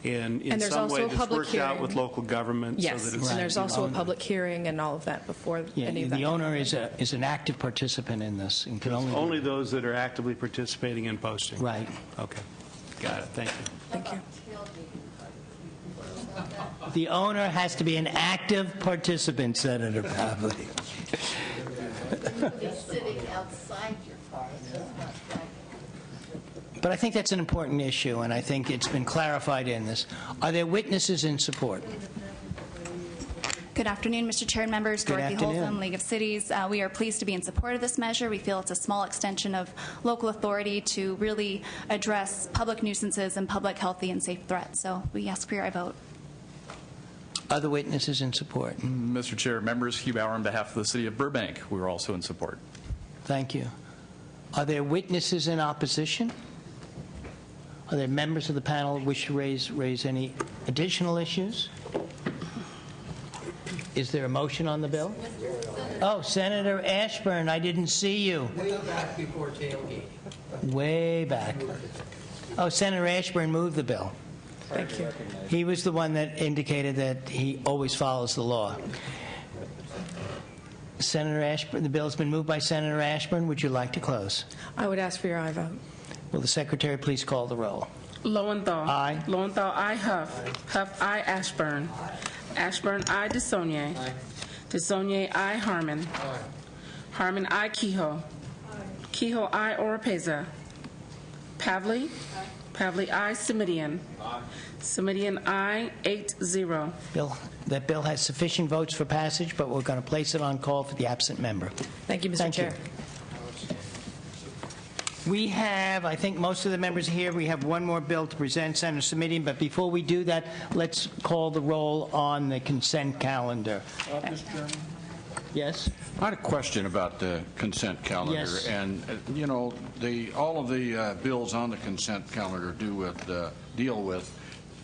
in And there's some also way a that's public worked out hearing. with local government. Yes, So that it's and there's also a public hearing and all of that before any of that. The owner is an active participant in this and can only those that are actively participating in posting. Right. Okay, got it. Thank you. Thank you. The owner has to be an active participant, Senator Pavley. Sitting outside your car. But I think that's an important issue, and I think it's been clarified in this. Are there witnesses in support? Good afternoon, Mr. Chair and members. Good Dorothy afternoon. Holcomb, League of Cities. We are pleased to be in support of this measure. We feel it's a small extension of local authority to really address public nuisances and public health and safe threats. So we ask for your vote. Other witnesses in support? Mr. Chair, members, Hugh Bauer on behalf of the City of Burbank. We are also in support. Thank you. Are there witnesses in opposition? Are there members of the panel who wish to raise any additional issues? Is there a motion on the bill? Oh, Senator Ashburn, I didn't see you. Way back before tailgate. Way back. Oh, Senator Ashburn moved the bill. Thank you. He was the one that indicated that he always follows the law. Senator Ashburn, the bill has been moved by Senator Ashburn. Would you like to close? I would ask for your aye vote. Will the Secretary please call the roll? Lowenthal. Aye. Lowenthal, aye. Huff. Huff, aye. Ashburn. Ashburn, aye. DeSaulnier. DeSaulnier, aye. Harmon. Harmon, aye. Kehoe. Kehoe, aye. Oropeza. Pavley. Pavley, aye. Simidian. Simidian, aye. 8-0. That bill has sufficient votes for passage, but we're going to place it on call for the absent member. Thank you, Mr. Chair. We have, I think most of the members are here. We have one more bill to present, Senator Simidian, but before we do that, let's call the roll on the consent calendar. Mr. Chairman? Yes? I had a question about the consent calendar. Yes. And, you know, all of the bills on the consent calendar deal with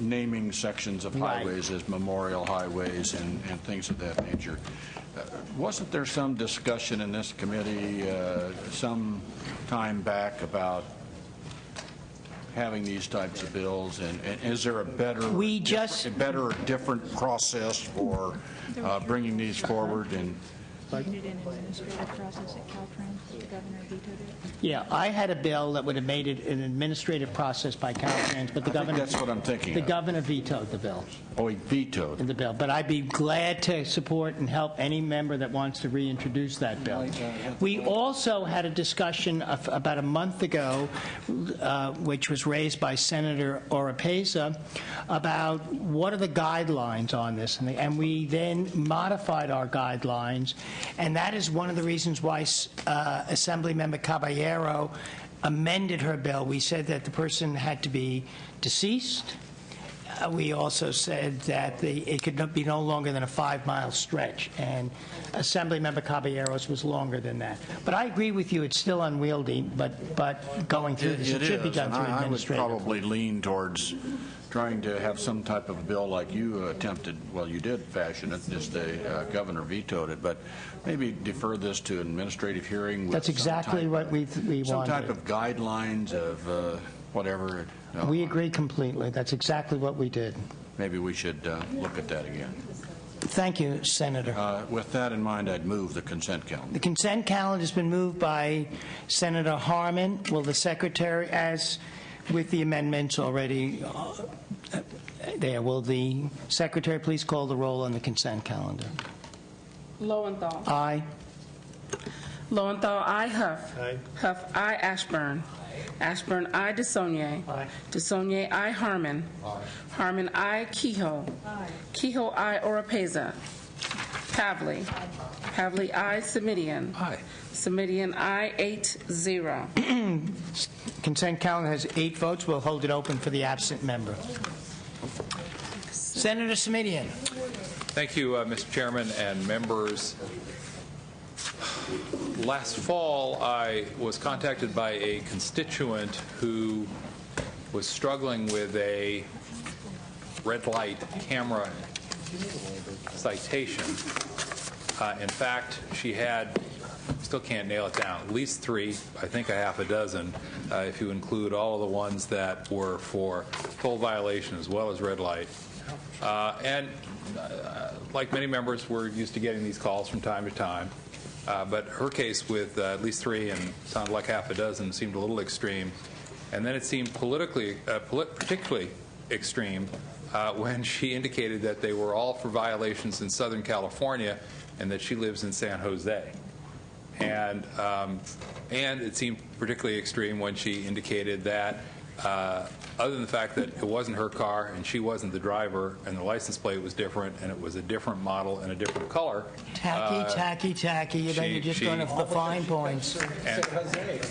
naming sections of Right. highways as memorial highways and things of that nature. Wasn't there some discussion in this committee some time back about having these types of bills? And is there a better or different process for bringing these forward? And We did an administrative process at Caltrans. The governor vetoed it. Yeah, I had a bill that would have made it an administrative process by Caltrans, but the governor... that's what I'm thinking The of. governor vetoed the bill. Oh, he vetoed the bill. But I'd be glad to support and help any member that wants to reintroduce that bill. We also had a discussion about a month ago, which was raised by Senator Oropeza, about what are the guidelines on this. And we then modified our guidelines, and that is one of the reasons why Assemblymember Caballero amended her bill. We said that the person had to be deceased we also said that it could not be no longer than a 5-mile stretch, and Assemblymember Caballeros was longer than that. But I agree with you, it's still unwieldy, but going through this, it should be done through administrative. I would probably lean towards trying to have some type of bill like you attempted, well, you did fashion it, just the governor vetoed it, but maybe defer this to an administrative hearing. That's exactly what we wanted. Some type of guidelines of whatever. We agree completely. That's exactly what we did. Maybe we should look at that again. Thank you, Senator. With that in mind, I'd move the consent calendar. The consent calendar has been moved by Senator Harman. Will the Secretary, as with the amendments already there, will the Secretary please call the roll on the consent calendar? Lowenthal. Aye. Lowenthal, I Huff. Aye. Huff, I Ashburn. Ashburn, I DeSaulnier. Aye. DeSaulnier, I Harmon. Harmon, I Kehoe. Kehoe, I Oropeza. Pavley. Pavley, I Semidian. Semidian, I 8-0. Consent calendar has 8 votes. We'll hold it open for the absent member. Senator Semidian. Thank you, Mr. Chairman and members. Last fall, I was contacted by a constituent who was struggling with a red light camera citation. In fact, she had, still can't nail it down, at least 3, I think a half a dozen, if you include all of the ones that were for toll violation as well as red light. Like many members, we're used to getting these calls from time to time. But her case with at least 3 and sounded like half a dozen seemed a little extreme. And then it seemed particularly extreme when she indicated that they were all for violations in Southern California and that she lives in San Jose. And it seemed particularly extreme when she indicated that other than the fact that it wasn't her car and she wasn't the driver and the license plate was different and it was a different model and a different color. Tacky. You're just going to the fine points.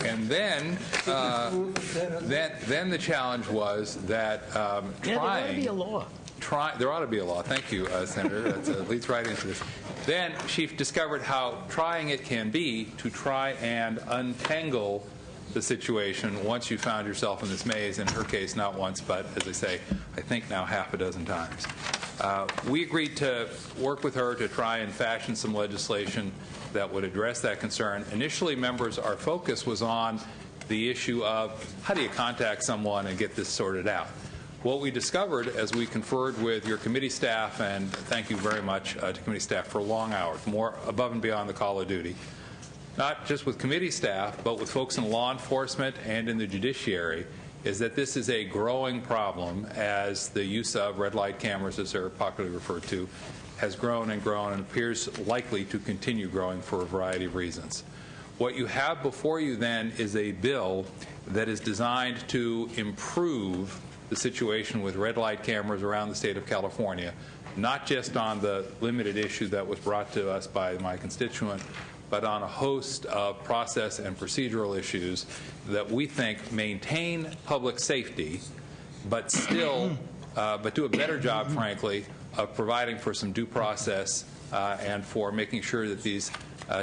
And then the challenge was that trying. There ought to be a law. There ought to be a law. Thank you, Senator. That leads right into this. Then she discovered how trying it can be to try and untangle the situation once you found yourself in this maze. In her case, not once, but as I say, I think now half a dozen times. We agreed to work with her to try and fashion some legislation that would address that concern. Initially, members, our focus was on the issue of how do you contact someone and get this sorted out. What we discovered as we conferred with your committee staff, and thank you very much to committee staff for long hours, more above and beyond the call of duty, not just with committee staff, but with folks in law enforcement and in the judiciary, is that this is a growing problem as the use of red light cameras, as they're popularly referred to, has grown and grown and appears likely to continue growing for a variety of reasons. What you have before you then is a bill that is designed to improve the situation with red light cameras around the state of California, not just on the limited issue that was brought to us by my constituent, but on a host of process and procedural issues that we think maintain public safety, but still, but do a better job, frankly, of providing for some due process and for making sure that these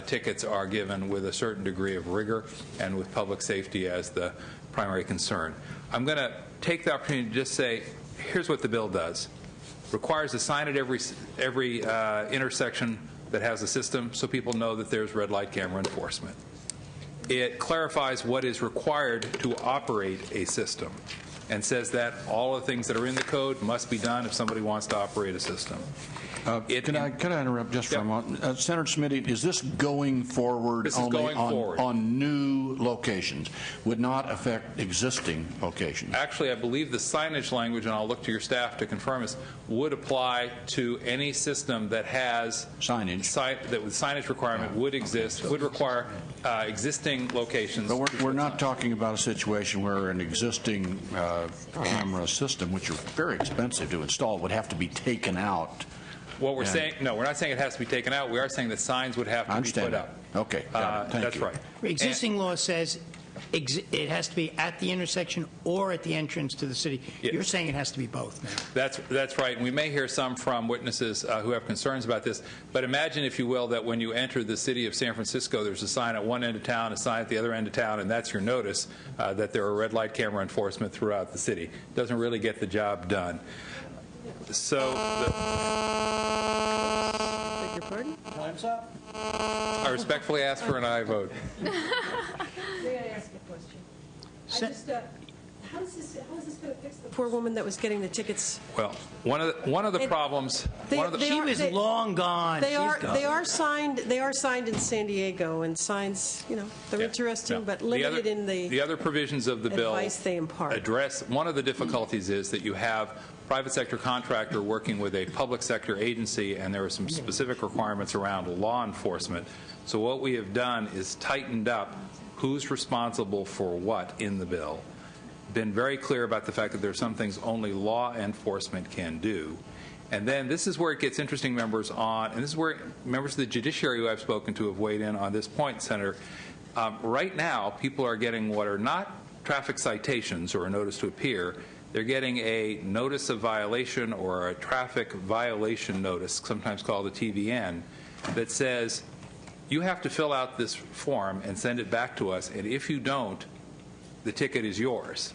tickets are given with a certain degree of rigor and with public safety as the primary concern. I'm going to take the opportunity to just say, here's what the bill does. Requires a sign at every intersection that has a system so people know that there's red light camera enforcement. It clarifies what is required to operate a system and says that all the things that are in the code must be done if somebody wants to operate a system. Can I interrupt just for a moment? Senator Smitty, is this going forward on new locations? Would not affect existing locations? Actually, I believe the signage language, and I'll look to your staff to confirm this, would apply to any system that has signage. That with signage requirement would exist, would require existing locations. But we're not talking about a situation where an existing camera system, which are very expensive to install, would have to be taken out. What we're saying, no, we're not saying it has to be taken out. We are saying that signs would have to be put up. Okay, Thank you. Right. Existing law says it has to be at the intersection or at the entrance to the city. Yes. You're saying it has to be both now. That's right. And we may hear some from witnesses who have concerns about this. But imagine, if you will, that when you enter the city of San Francisco, there's a sign at one end of town, a sign at the other end of town, and that's your notice that there are red light camera enforcement throughout the city. It doesn't really get the job done. So Beg your pardon? Time's up. I respectfully ask for an aye vote. May I ask a question? How is this going to fix the poor woman that was getting the tickets? Well, one of the problems. She was long gone. They She's gone. they are signed. They are signed in San Diego, and signs, they're interesting, but limited in the other provisions of the bill advice they impart. address. One of the difficulties is that you have private sector contractor working with a public sector agency, and there are some specific requirements around law enforcement. So what we have done is tightened up who's responsible for what in the bill, been very clear about the fact that there are some things only law enforcement can do. And then this is where it gets interesting, members, and this is where members of the judiciary who I've spoken to have weighed in on this point, Senator. Right now, people are getting what are not traffic citations or a notice to appear. They're getting a notice of violation or a traffic violation notice, sometimes called a TVN, that says you have to fill out this form and send it back to us, and if you don't, the ticket is yours.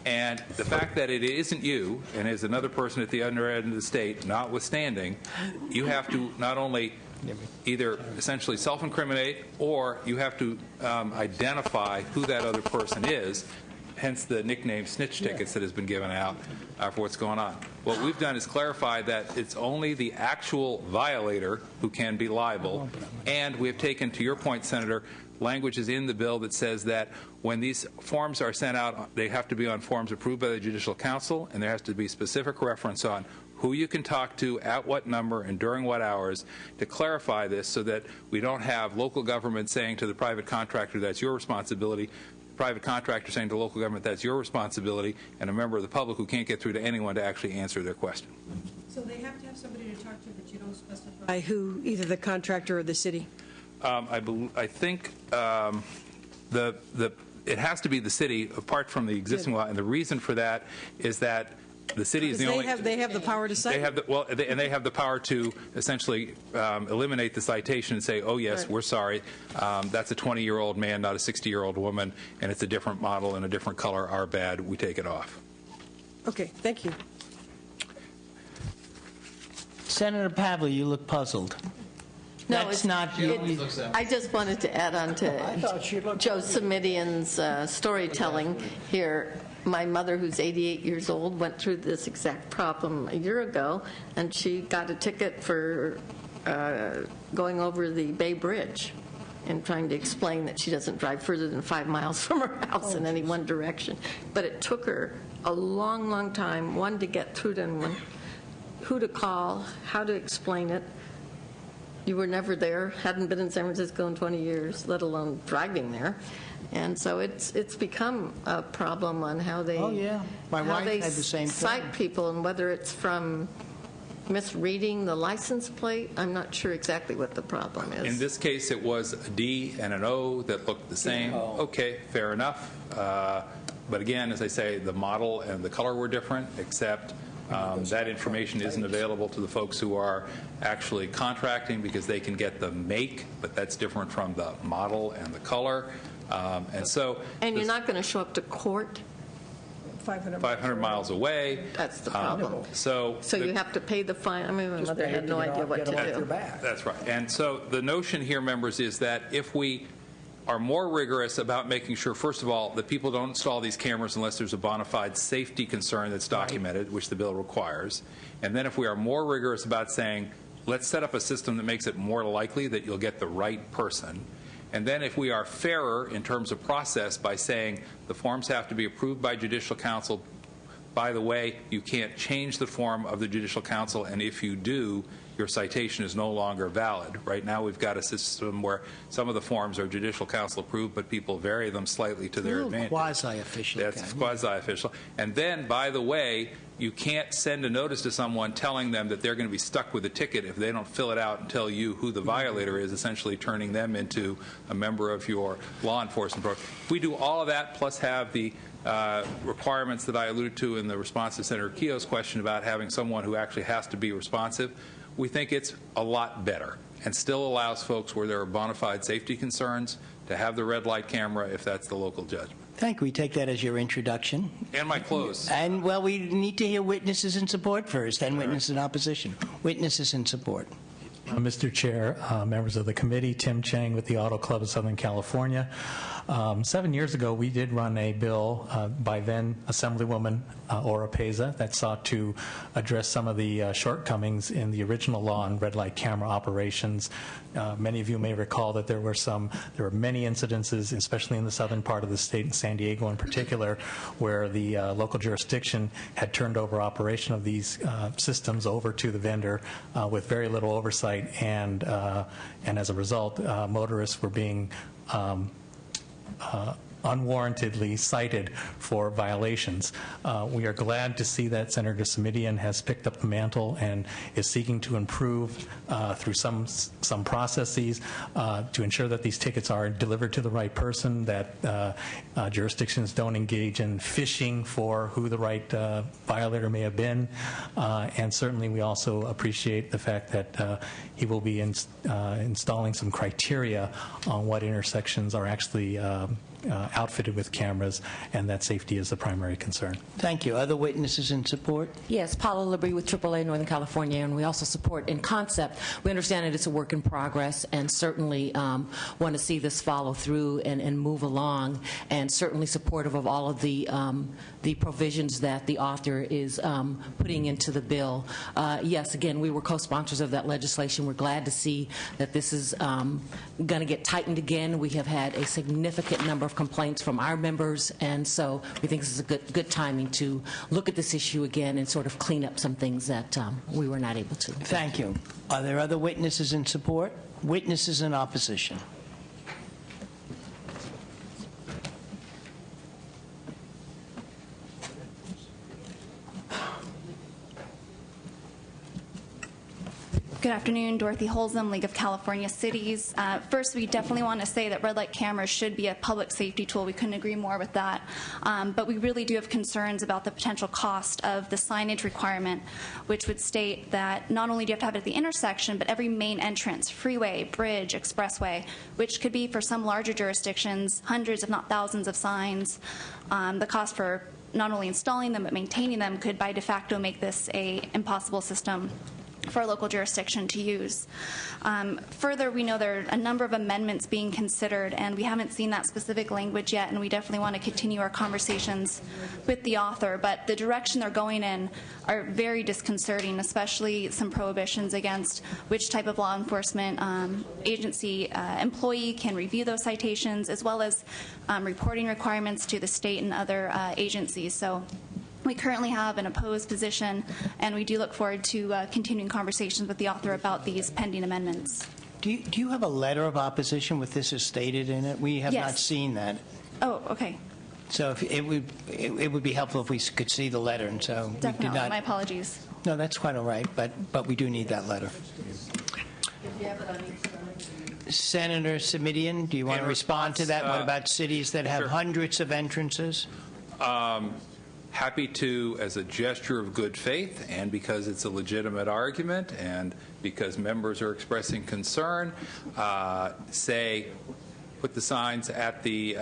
And the fact that it isn't you and is another person at the other end of the state, notwithstanding, you have to not only either essentially self-incriminate or you have to identify who that other person is, hence the nickname snitch tickets that has been given out for what's going on. What we've done is clarify that it's only the actual violator who can be liable, and we have taken, to your point, Senator, language is in the bill that says that when these forms are sent out, they have to be on forms approved by the Judicial Council, and there has to be specific reference on who you can talk to, at what number, and during what hours to clarify this so that we don't have local government saying to the private contractor, that's your responsibility, private contractor saying to local government, that's your responsibility, and a member of the public who can't get through to anyone to actually answer their question. So they have to have somebody to talk to, but you don't specify who, either the contractor or the city? I think it has to be the city, apart from the existing law, and the reason for that is that the city is the only. They have the power to cite. And they have the power to essentially eliminate the citation and say, oh yes, we're sorry, that's a 20-year-old man, not a 60-year-old woman, and it's a different model and a different color. Our bad. We take it off. Okay, thank you. Senator Pavley, you look puzzled. No, That's not you. I just wanted to add on to Joe Simidian's storytelling here. My mother, who's 88 years old, went through this exact problem a year ago, and she got a ticket for going over the Bay Bridge and trying to explain that she doesn't drive further than 5 miles from her house in any one direction. But it took her a long, long time, one, to get through to anyone, who to call, how to explain it. You were never there, hadn't been in San Francisco in 20 years, let alone driving there. And so it's become a problem on how they, My wife had the same cite thing. people, and whether it's from misreading the license plate. I'm not sure exactly what the problem is. In this case, it was a D and an O that looked the same. Okay, fair enough. But again, as I say, the model and the color were different, except that information isn't available to the folks who are actually contracting because they can get the make, but that's different from the model and the color. And you're not going to show up to court 500 miles away. That's the problem. So you have to pay the fine. I mean, my mother had no idea what to do. That's right. And so the notion here, members, is that if we are more rigorous about making sure, first of all, that people don't install these cameras unless there's a bona fide safety concern that's documented, which the bill requires. And then if we are more rigorous about saying, let's set up a system that makes it more likely that you'll get the right person. And then if we are fairer in terms of process by saying the forms have to be approved by Judicial Council. By the way, you can't change the form of the Judicial Council, and if you do, your citation is no longer valid. Right now we've got a system where some of the forms are Judicial Council approved, but people vary them slightly to their advantage. Quasi-official. That's quasi-official. And then, by the way, you can't send a notice to someone telling them that they're going to be stuck with a ticket if they don't fill it out and tell you who the violator is, essentially turning them into a member of your law enforcement program. If we do all of that, plus have the requirements that I alluded to in the response to Senator Keough's question about having someone who actually has to be responsive, we think it's a lot better and still allows folks where there are bona fide safety concerns to have the red light camera if that's the local judgment. Thank you. We take that as your introduction. And my close. And, well, we need to hear witnesses in support first, then witnesses in opposition. Witnesses in support. Mr. Chair, members of the committee, Tim Chang with the Auto Club of Southern California. 7 years ago, we did run a bill by then Assemblywoman Ora Peza that sought to address some of the shortcomings in the original law on red light camera operations. Many of you may recall that there were many incidences, especially in the southern part of the state, in San Diego in particular, where the local jurisdiction had turned over operation of these systems over to the vendor with very little oversight, and as a result, motorists were being unwarrantedly cited for violations. We are glad to see that Senator Simitian has picked up the mantle and is seeking to improve through some processes to ensure that these tickets are delivered to the right person, that jurisdictions don't engage in fishing for who the right violator may have been, and certainly we also appreciate the fact that he will be installing some criteria on what intersections are actually outfitted with cameras, and that safety is the primary concern. Thank you. Other witnesses in support? Yes, Paula Labrie with AAA Northern California, and we also support in concept. We understand that it's a work in progress, and certainly want to see this follow through and move along, and certainly supportive of all of the provisions that the author is putting into the bill. Yes, again, we were co-sponsors of that legislation. We're glad to see that this is going to get tightened again. We have had a significant number of complaints from our members, and so we think this is a good timing to look at this issue again and sort of clean up some things that we were not able to. Thank you. Are there other witnesses in support? Witnesses in opposition? Good afternoon, Dorothy Holzem, League of California Cities. First, we definitely want to say that red light cameras should be a public safety tool. We couldn't agree more with that. But we really do have concerns about the potential cost of the signage requirement, which would state that not only do you have to have it at the intersection, but every main entrance, freeway, bridge, expressway, which could be for some larger jurisdictions, hundreds if not thousands of signs. The cost for not only installing them but maintaining them could by de facto make this an impossible system for a local jurisdiction to use. Further, we know there are a number of amendments being considered, and we haven't seen that specific language yet, and we definitely want to continue our conversations with the author. But the direction they're going in are very disconcerting, especially some prohibitions against which type of law enforcement agency employee can review those citations, as well as reporting requirements to the state and other agencies. So we currently have an opposed position, and we do look forward to continuing conversations with the author about these pending amendments. Do you have a letter of opposition with this as stated in it? We have Yes. not seen that. Oh, okay. So if it would be helpful if we could see the letter, and so we Definitely. did not. My apologies. No, that's quite all right, but we do need that letter. Senator Simitian, do you want to respond to that? What about cities that have hundreds of entrances? Happy to, as a gesture of good faith, and because it's a legitimate argument, and because members are expressing concern, say, put the signs at the,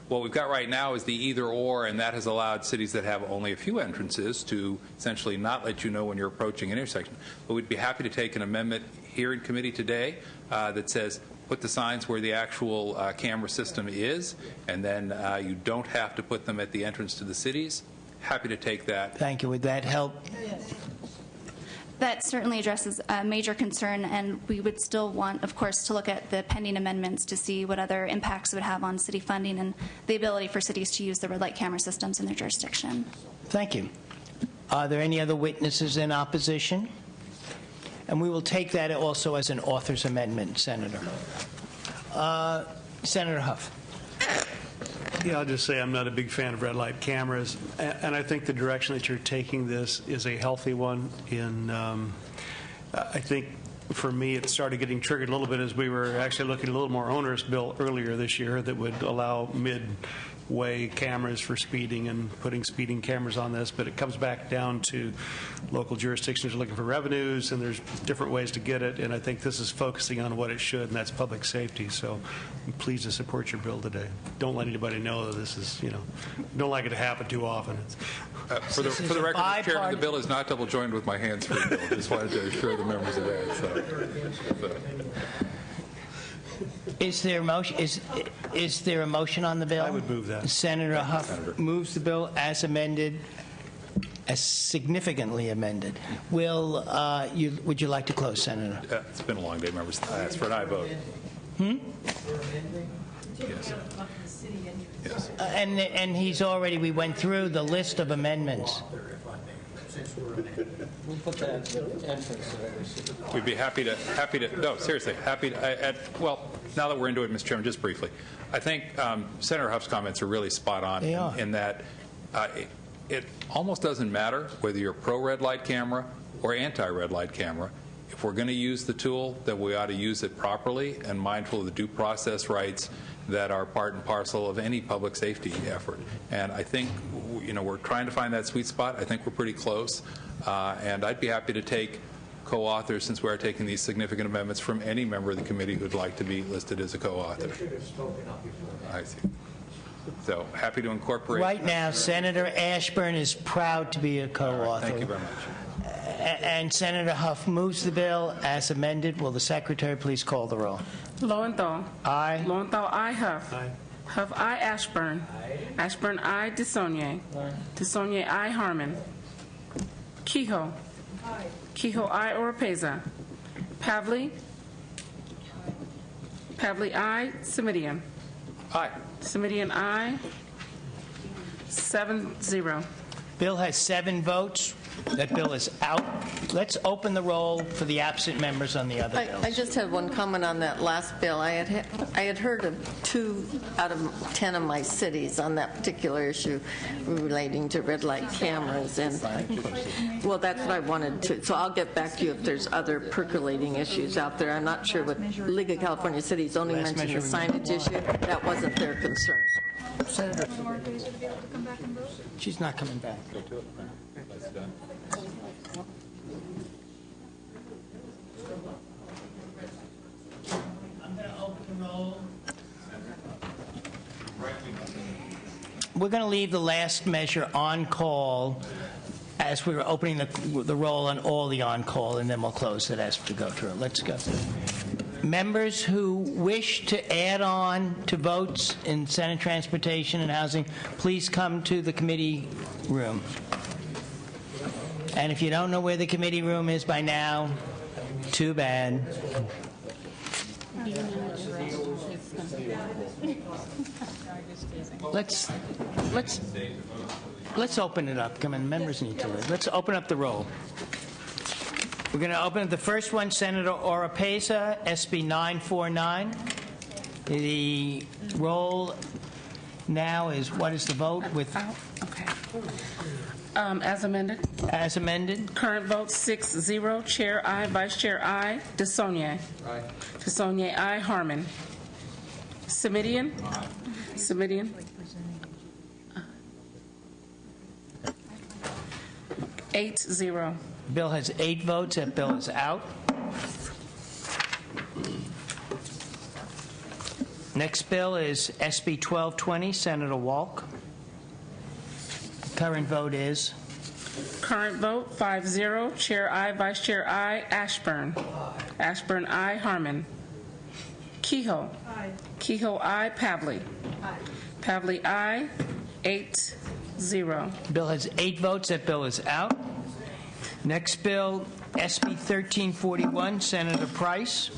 what we've got right now is the either or, and that has allowed cities that have only a few entrances to essentially not let you know when you're approaching an intersection. But we'd be happy to take an amendment here in committee today that says, put the signs where the actual camera system is, and then you don't have to put them at the entrance to the cities. Happy to take that. Thank you. Would that help? That certainly addresses a major concern, and we would still want, of course, to look at the pending amendments to see what other impacts it would have on city funding and the ability for cities to use the red light camera systems in their jurisdiction. Thank you. Are there any other witnesses in opposition? And we will take that also as an author's amendment, Senator. Senator Huff. Yeah, I'll just say I'm not a big fan of red light cameras, and I think the direction that you're taking this is a healthy one. I think for me it started getting triggered a little bit as we were actually looking at a little more onerous bill earlier this year that would allow midway cameras for speeding and putting speeding cameras on this, but it comes back down to local jurisdictions are looking for revenues, and there's different ways to get it, and I think this is focusing on what it should, and that's public safety. So I'm pleased to support your bill today. Don't let anybody know that this is, don't like it to happen too often. For the record, Mr. Chairman, the bill is not double joined with my hands-free bill. Just wanted to assure the members of that. Is there a motion? Is there a motion on the bill? I would move that. Senator Huff moves the bill as amended, as significantly amended. Would you like to close, Senator? It's been a long day, members. I asked for an aye vote. Yes. Yes. And he's already. We went through the list of amendments. We'll put that entrance. We'd be happy to. No, seriously, happy to. Well, now that we're into it, Mr. Chairman, just briefly, I think Senator Huff's comments are really spot on in that it almost doesn't matter whether you're pro-red light camera or anti-red light camera. If we're going to use the tool, that we ought to use it properly and mindful of the due process rights that are part and parcel of any public safety effort. And I think, we're trying to find that sweet spot. I think we're pretty close. And I'd be happy to take co-authors, since we are taking these significant amendments, from any member of the committee who'd like to be listed as a co-author. I see. So happy to incorporate. Right now, Senator Ashburn is proud to be a co-author. Thank you very much. And Senator Huff moves the bill as amended. Will the Secretary please call the roll? Lowenthal. Aye. Lowenthal, aye. Huff. Aye. Huff, aye. Ashburn. Aye. Ashburn, aye. DeSaulnier. Aye. DeSaulnier, aye. Harmon. Kehoe. Aye. Kehoe, aye. Oropeza. Pavley. Pavley, aye. Semidian. Aye. Semidian, aye. 7-0. Bill has 7 votes. That bill is out. Let's open the roll for the absent members on the other bills. I just had one comment on that last bill. I had heard of 2 out of 10 of my cities on that particular issue relating to red light cameras, and well, that's what I wanted to. So I'll get back to you if there's other percolating issues out there. I'm not sure what League of California Cities only mentioned the signage issue. That wasn't their concern. Senator, she's not coming back. I'm going to open the roll. We're going to leave the last measure on call as we were opening the roll on all the on call, and then we'll close it as we go through. Let's go. Members who wish to add on to votes in Senate Transportation and Housing, please come to the committee room. And if you don't know where the committee room is by now, too bad. Let's open it up. Come on, members need to live. Let's open up the roll. We're going to open up the first one, Senator Oropeza, SB 949. The roll now is, what is the vote with? Okay. As amended. As amended. Current vote 6-0. Chair aye. Vice Chair aye. DeSaulnier. Aye. DeSaulnier aye. Harmon. Semidian. Aye. Semidian. 8-0. Bill has 8 votes. That bill is out. Next bill is SB 1220, Senator Walk. Current vote is? Current vote 5-0. Chair aye. Vice Chair aye. Ashburn. Aye. Ashburn aye. Harmon. Kehoe. Aye. Kehoe aye. Pavley. Aye. Pavley aye. 8-0. Bill has 8 votes. That bill is out. Next bill, SB 1341, Senator Price.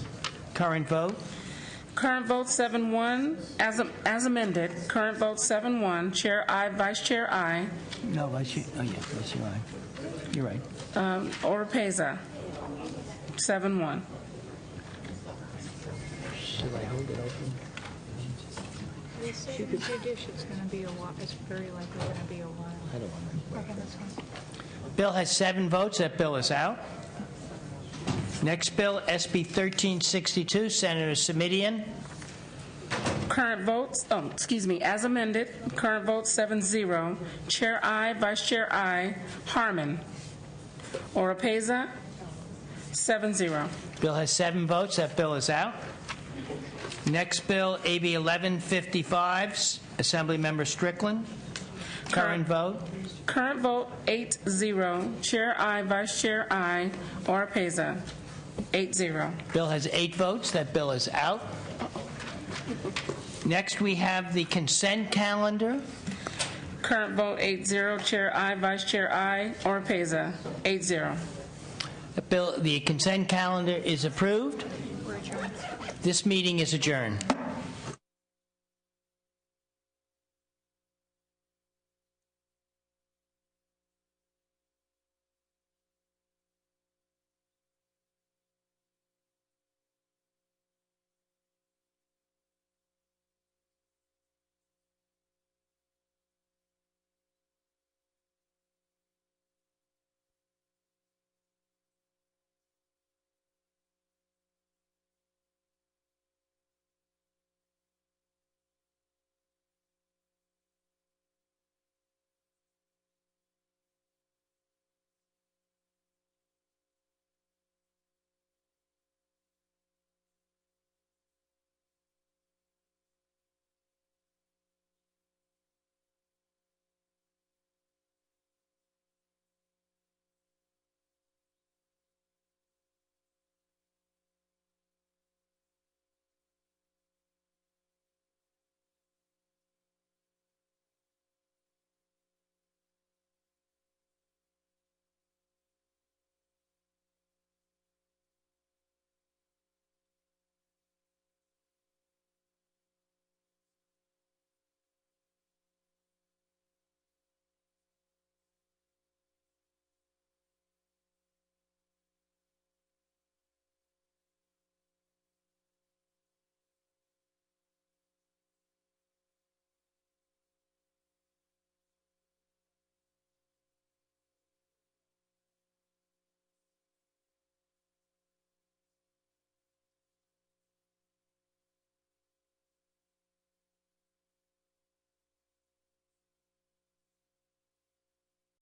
Current vote? Current vote 7-1. As amended. Current vote 7-1. Chair aye. Vice Chair aye. No, Vice Chair. Oh, yeah, Vice Chair aye. You're right. Oropeza. 7-1. Should I hold it open? It's going to be a while. It's very likely going to be a while. I don't want to. Okay, that's fine. Bill has 7 votes. That bill is out. Next bill, SB 1362, Senator Simitian. Current votes, as amended, current votes 7-0. Chair aye, Vice Chair aye. Harmon. Oropeza, 7-0. Bill has 7 votes. That bill is out. Next bill, AB 1155, Assemblymember Strickland. Current vote. Current vote 8-0. Chair aye, Vice Chair aye. Oropeza, 8-0. Bill has 8 votes. That bill is out. Next, we have the consent calendar. Current vote 8-0. Chair aye, Vice Chair aye. Oropeza, 8-0. The consent calendar is approved. This meeting is adjourned.